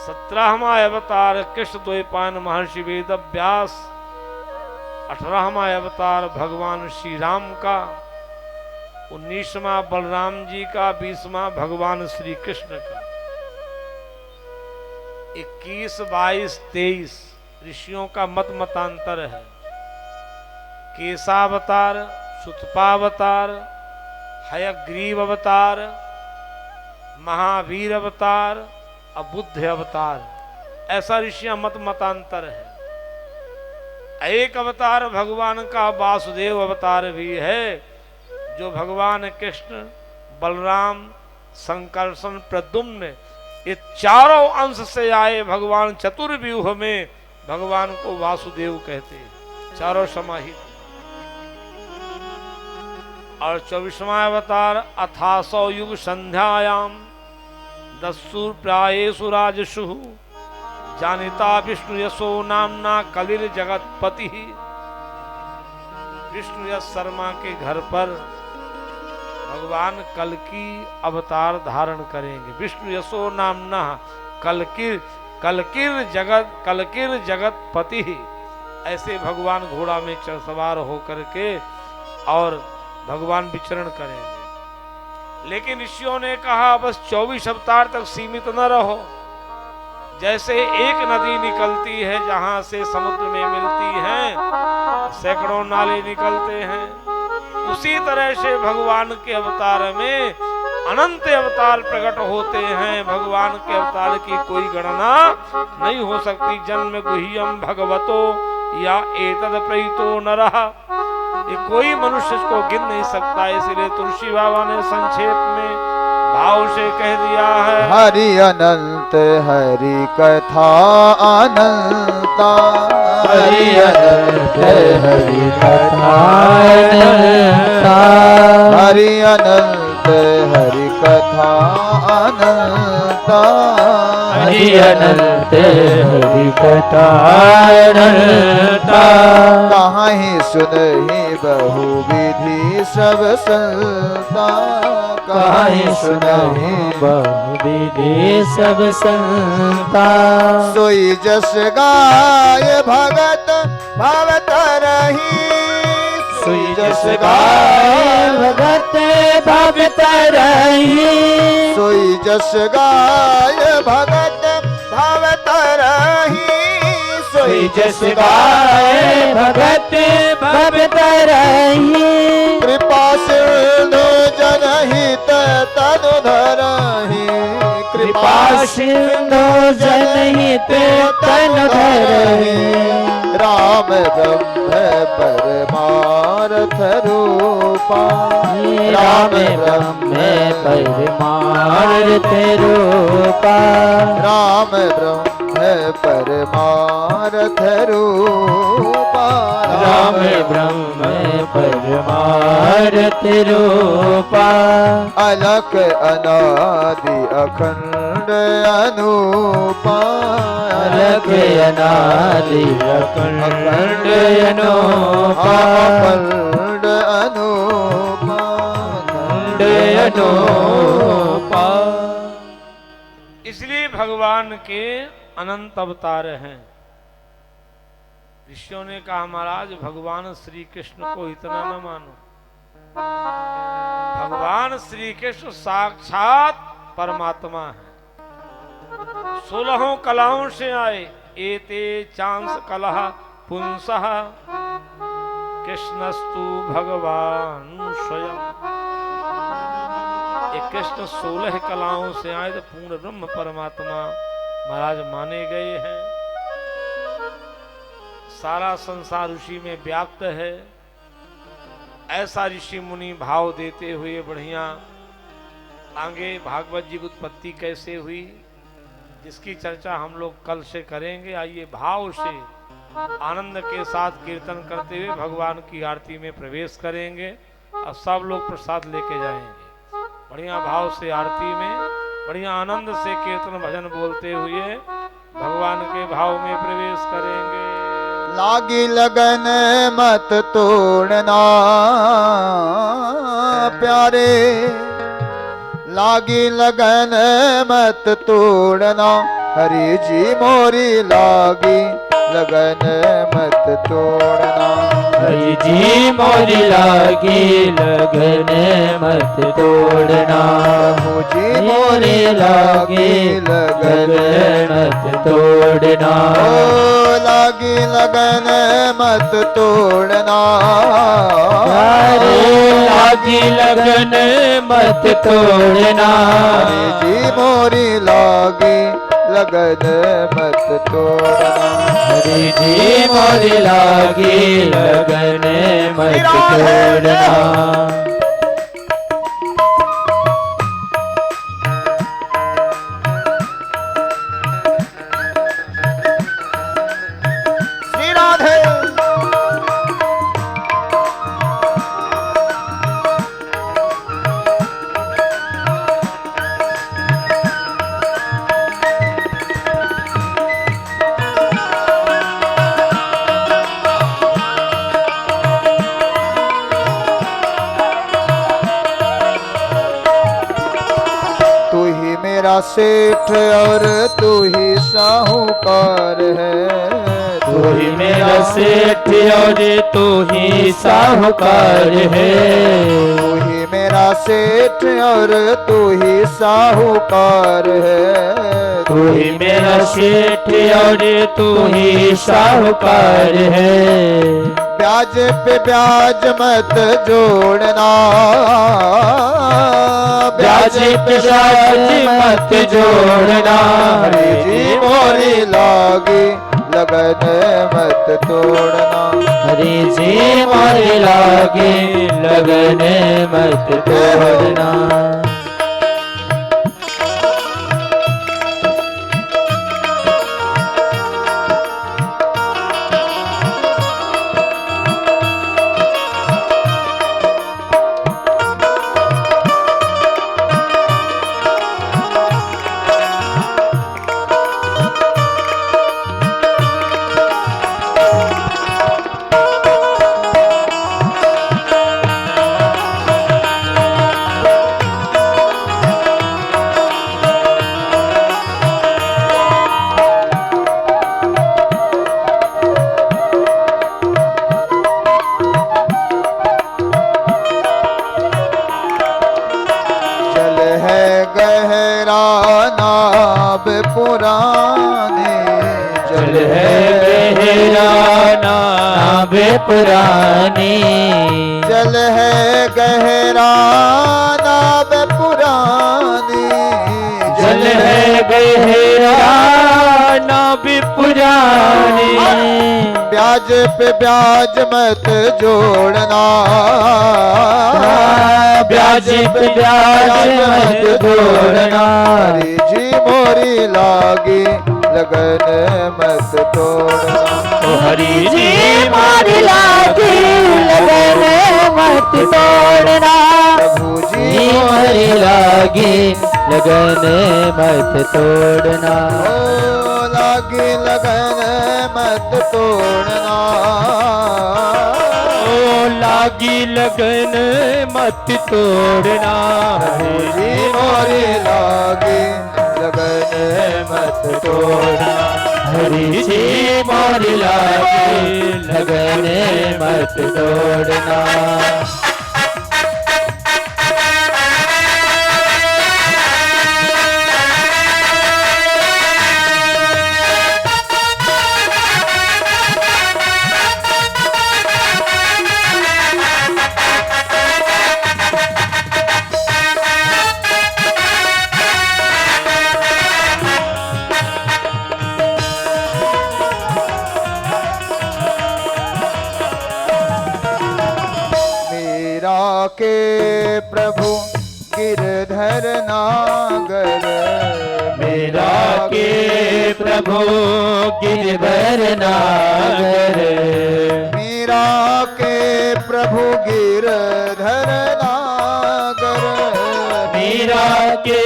17वां अवतार कृष्ण द्वैपायन महर्षि वेद व्यास, 18वां अवतार भगवान श्री राम का, 19वां बलराम जी का, 20वां भगवान श्री कृष्ण का, 21, 22, 23 ऋषियों का मतांतर है। केशावतार, सुतपावतार, हयग्रीव अवतार, महावीर अवतार, बुद्ध अवतार, ऐसा ऋषियां मतांतर है। एक अवतार भगवान का वासुदेव अवतार भी है, जो भगवान कृष्ण, बलराम, संकर्षण, प्रद्युम्न ये चारों अंश से आए भगवान चतुर्व्यूह में भगवान को वासुदेव कहते हैं, चारों समाहित। और 24वां अवतार अथासौ युग संध्यायाम दस्सु प्रायेषु राजसु जानिता विष्णु यशो नामना कलिर जगतपति। विष्णु यश शर्मा के घर पर भगवान कल्कि अवतार धारण करेंगे। विष्णु यशो नामना कलकिर जगतपति, ऐसे भगवान घोड़ा में सवार होकर के और भगवान विचरण करेंगे। लेकिन ऋषियों ने कहा बस 24 अवतार तक सीमित न रहो। जैसे एक नदी निकलती है जहां से समुद्र में मिलती है, सैकड़ों नाले निकलते हैं, उसी तरह से भगवान के अवतार में अनंत अवतार प्रकट होते हैं। भगवान के अवतार की कोई गणना नहीं हो सकती। जन्म गुह्यम भगवतो या एतद प्रहितो नरः, ये कोई मनुष्य इसको गिन नहीं सकता। इसलिए तुलसी बाबा ने संक्षेप में भाव से कह दिया है, हरि अनंत हरि कथा अनंता, हरि अनंत हरि कथा अनंता, हरि अनंत हरि कथा अनंता, हरि अनंत हरि कथा अनंता। कहीं सुनहि बहु विधि सब संता, कहीं सुनहि बहु विधि सब संता। सोई जस गाय भगत भव तरहि, सोई जस गाय भगत भव तरहि, सोई जस गाय भगत भव तरहि, सोई जस गाय भगत भव तरहि। कृपा सिंधु जनहित तनु धरहि, कृपा सिंधु जनहित तनु धरहि। राम ब्रह्म परमार्थ रूपा, राम ब्रह्म परमार्थ रूपा, राम ब्रह्म परमार्थ रूपा, राम ब्रह्म परमार्थ रूपा। अलख अनादि अखंड अनूपा, अलख अनादि अखंड अनूपा, अखंड अनूपा, अखंड अनूपा। इसलिए भगवान के अनंत अवतार हैं। ऋषियों ने कहा महाराज भगवान श्री कृष्ण को इतना न मानो। भगवान श्री कृष्ण साक्षात परमात्मा है। 16 कलाओं से आए। एते चांस कलह पुंसः कृष्णस्तु भगवान स्वयं। ये कृष्ण 16 कलाओं से आए तो पूर्ण ब्रह्म परमात्मा महाराज माने गए हैं। सारा संसार ऋषि में व्याप्त है। ऐसा ऋषि मुनि भाव देते हुए बढ़िया आगे भागवत जी की उत्पत्ति कैसे हुई, जिसकी चर्चा हम लोग कल से करेंगे। आइए भाव से आनंद के साथ कीर्तन करते हुए भगवान की आरती में प्रवेश करेंगे और सब लोग प्रसाद लेके जाएंगे। बढ़िया भाव से आरती में बढ़िया आनंद से कीर्तन भजन बोलते हुए भगवान के भाव में प्रवेश करेंगे। लागी लगन मत तोड़ना प्यारे, लागी लगन मत तोड़ना, हरि जी मोरी लागी लगन मत तोड़ना। हरि जी मोरी लागी लगन मत तोड़ना। प्रभु जी मोरी लागी लगन मत तोड़ना। ओ लागी लगन मत तोड़ना। अरे लागी लगन मत तोड़ना। हरि जी मोरी लागी लगन मत तोड़ना। हरि जी मोरी लागी लगन मत तोड़ना। श्री राधे। तू ही मेरा सेठ और तू ही साहूकार है। तू ही मेरा सेठ और तू ही साहूकार है। तू ही मेरा सेठ और तू ही साहूकार है। तू ही मेरा सेठ और तू ही साहूकार है। ब्याज पे ब्याज मत जोड़ना। ब्याज पे ब्याज मत जोड़ना। हरि जी मोरी लागी लगन मत तोड़ना। हरि जी मोरी लागी लगन मत तोड़ना। जल है गहरा नाब पुराने। जल है गहरा नाब पुरानी। जल है गहरा नाब पुरानी। जल है गहरा नाब पुरानी। ब्याज पे ब्याज मत जोड़ना। ब्याज पे ब्याज मत जोड़ना। हरि जी मोरी लागी लगन मत तोड़ना। ओ हरि जी मोरी लागी लगन मत तोड़ना। प्रभु जी मोरी लागी लगन मत तोड़ना। ओ लागी लगन मत तोड़ना। ओ लागी लगन मत तोड़ना। प्रभु जी मोरी लागी लगन मत तोड़ना। हरि जी मोरी लागी लगन मत तोड़ना। मीरा के प्रभु गिरधर नागर। मेरा के प्रभु गिरधर नागर। मीरा के प्रभु गिरधर नागर। मीरा के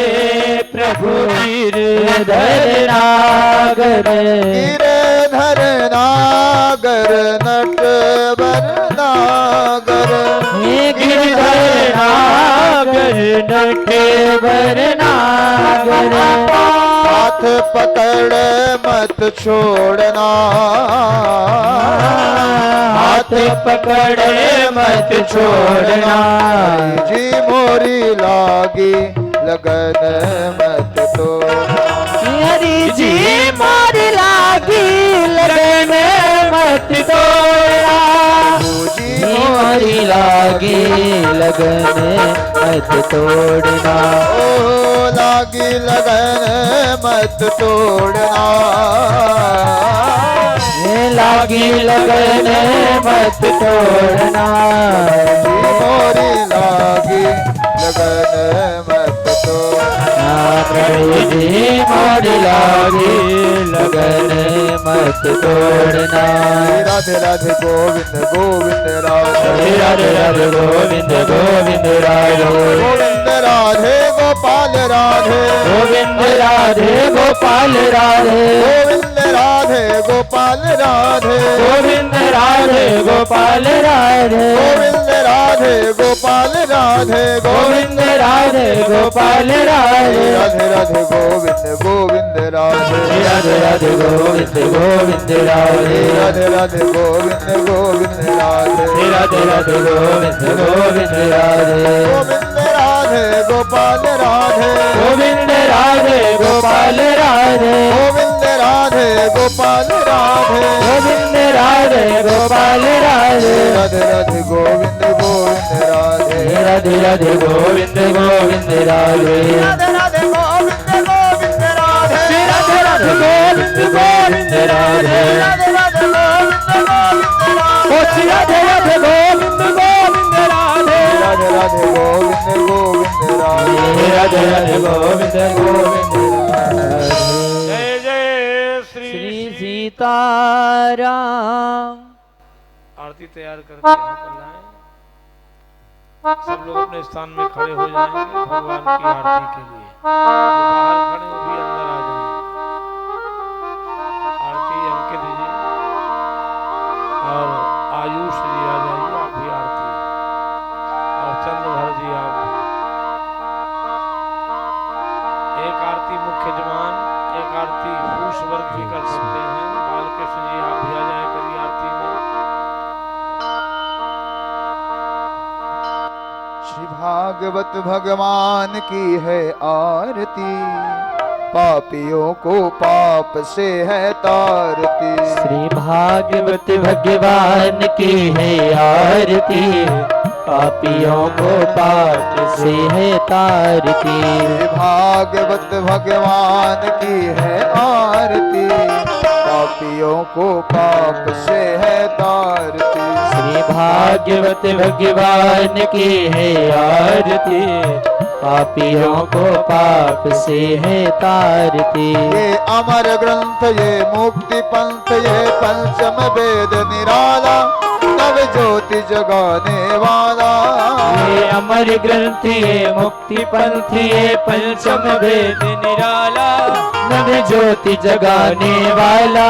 प्रभु गिरधर नागर। गिरधर नागर नटवर नागर। गिरधर नागर नठे वरनागर हाथ पकड़ मत छोड़ना, हाथ पकड़े मत छोड़ना। जी मोरी लागी लगन मत तोड़ना, हरि जी मोरी लागी लगन मत तोड़ना। जी मोरी लागी लगन मत तोड़ना। ओ लागी लगन मत तोड़ना, लागी लगन मत तोड़ना। जी मोरी लागी लगन मत तोड़ना, प्रभु जी मोरी लागी लगन मत तोड़ना। राधे राधे गोविंद गोविंद राधे, राधे राधे गोविंद गोविंद राधे, गोविंद राधे गोपाल राधे, गोविंद राधे गोपाल राधे, गोविंद राधे गोपाल राधे, गोविंद राधे गोपाल राधे, गोविंद राधे गोपाल राधे, गोविंद राधे गोपाल राधे, राधे राधे गोविंद गोविंद राधे, राधे राधे गोविंद गोविंद राधे, राधे राधे गोविंद गोविंद राधे, राधे राधे गोविंद गोविंद राधे, गोविंद राधे गोपाल राधे, गोविंद राधे गोपाल राधे, गोविंद राधे गोपाल राधे, गोविंद राधे गोपाल राधे, राधे राधे गोविंद गोविंद राधे, राधे राधे गोविंद गोविंद राधे, राधे राधे गोविंद गोविंद राधे, राधे राधे गोविंद गोविंद राधे, राधे राधे गोविंद गोविंद राधे, राधे राधे गोविंद गोविंद राधे, राधे राधे गोविंद गोविंद राधे, राधे राधे गोविंद गोविंद राधे। जय जय श्री श्री सीताराम। आरती तैयार करके यहाँ पर लाएं। सब लोग अपने स्थान में खड़े हो जाएंगे भगवान की आरती के लिए। जो बाहर खड़े हो भी अंदर आ जाएं। आरती अंकित जी और आयुष जी आ जाइए, आप भी आरती, और चंद्रधर जी आप भी। एक आरती मुख्य जमान, एक आरती फूस वर्ग भी कर सकते हैं। बालकृष्ण जी आप भी आ जाए करिए आरती में। श्री भागवत भगवान की है आरती, पापियों को पाप से है तारती। श्री भागवत भगवान की है आरती, पापियों को पाप से है तारती। श्री भागवत भगवान की है आरती, पापियों को पाप से है तारती। श्री भागवत भगवान की है आरती, पापियों को पाप से है तारती। ये अमर ग्रंथ ये मुक्ति पंथ ये पंचम वेद निराला, नव ज्योति जगाने वाला। ये अमर ग्रंथ ये मुक्ति पंथ ये पंचम वेद निराला, नव ज्योति जगाने वाला।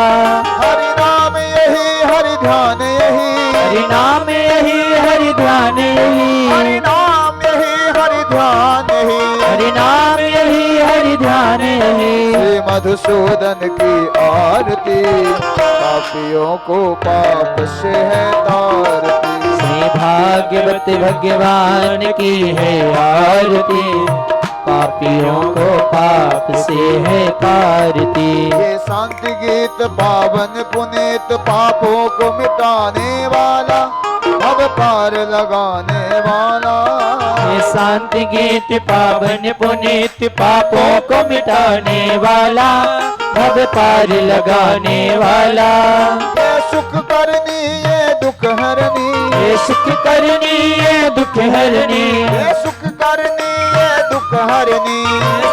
हरि नाम यही हरि ध्यान यही, हरि नाम यही हरि ध्यान यही, हरि नाम यही हरि ध्यान यही, हरि नाम यही हरि ध्यान यही। श्री मधुसूदन की आरती, पापियों को पाप से है तारती। श्री भागवत भगवान की है आरती, पापियों को पाप से है तारती। ये शांति गीत पावन पुनीत, पापों को मिटाने वाला, भव पार लगाने वाला। ये शांति गीत पावन पुनीत, पापों को मिटाने वाला, भव पार लगाने वाला। ये सुख करनी ये दुख हरनी, ये सुख करनी ये दुख हरनी, ये सुख करनी ये दुख हरनी।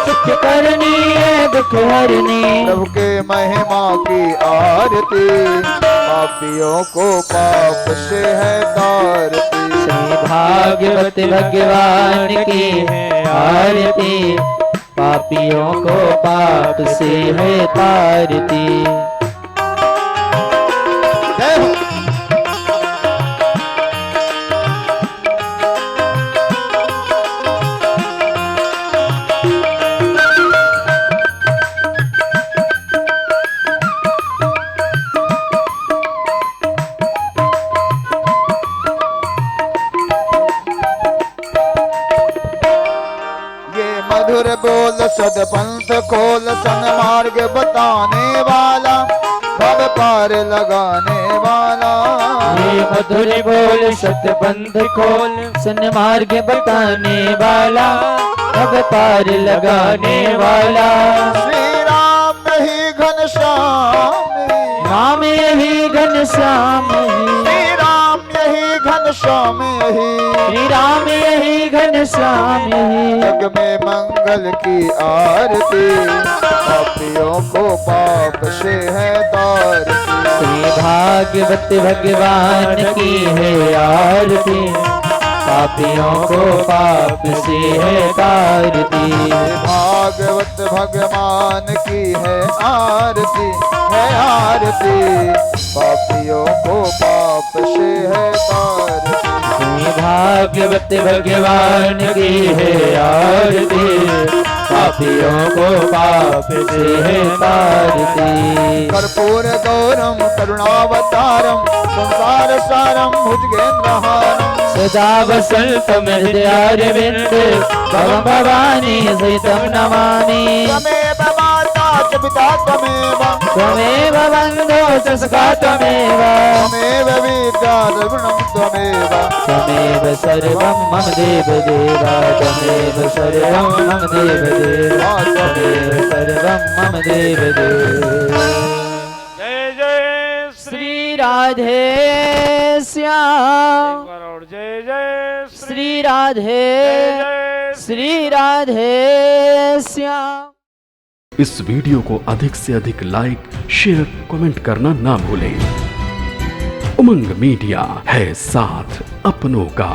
सुख करनी ये दुख हरनी। प्रभु के महिमा की आरती, पापियों को पाप से है तारती। श्री भागवत भगवान की है आरती, पापियों को पाप से है तारती। जय हो। खोल सन्मार्ग बताने वाला, भव पार लगाने वाला। ये मधुर बोल सतपंथ खोल सन्मार्ग बताने वाला, भव पार लगाने वाला। श्री राम ही घनश्याम, राम यही घनश्याम ही, श्री राम यही घनश्याम यही, श्री राम यही घनश्याम ही। जग में मंगल की आरती, पापियों को पाप से है तारती। श्री भागवत भगवान की है आरती, पापियों को पाप से है तारती। भागवत भगवान की है आरती, है आरती, पापियों को पाप से है तारती। श्री भागवत भगवान की है आरती, पापियों को पाप से है तारती। कर्पूर गौरम करुणावतारम, संसार सारम भुजगेन्द्रहारम। सदा वसंतम हृदयारविंद, भवं भवानी सहितं नमामि। त्वमेव माता च पिता त्वमेव, त्वमेव बन्धो च सखा त्वमेव, त्वमेव विद्या द्रविणं त्वमेव। त्वमेव सर्वं मम देवदेव, त्वमेव सर्वं मम देवदेव, त्वमेव सर्वं मम देवदेव। जय जय श्री राधे एक श्याम, बार और जय जय श्री राधे, जय जय श्री राधे श्याम। इस वीडियो को अधिक से अधिक लाइक, शेयर, कमेंट करना ना भूलें। उमंग मीडिया है साथ अपनों का।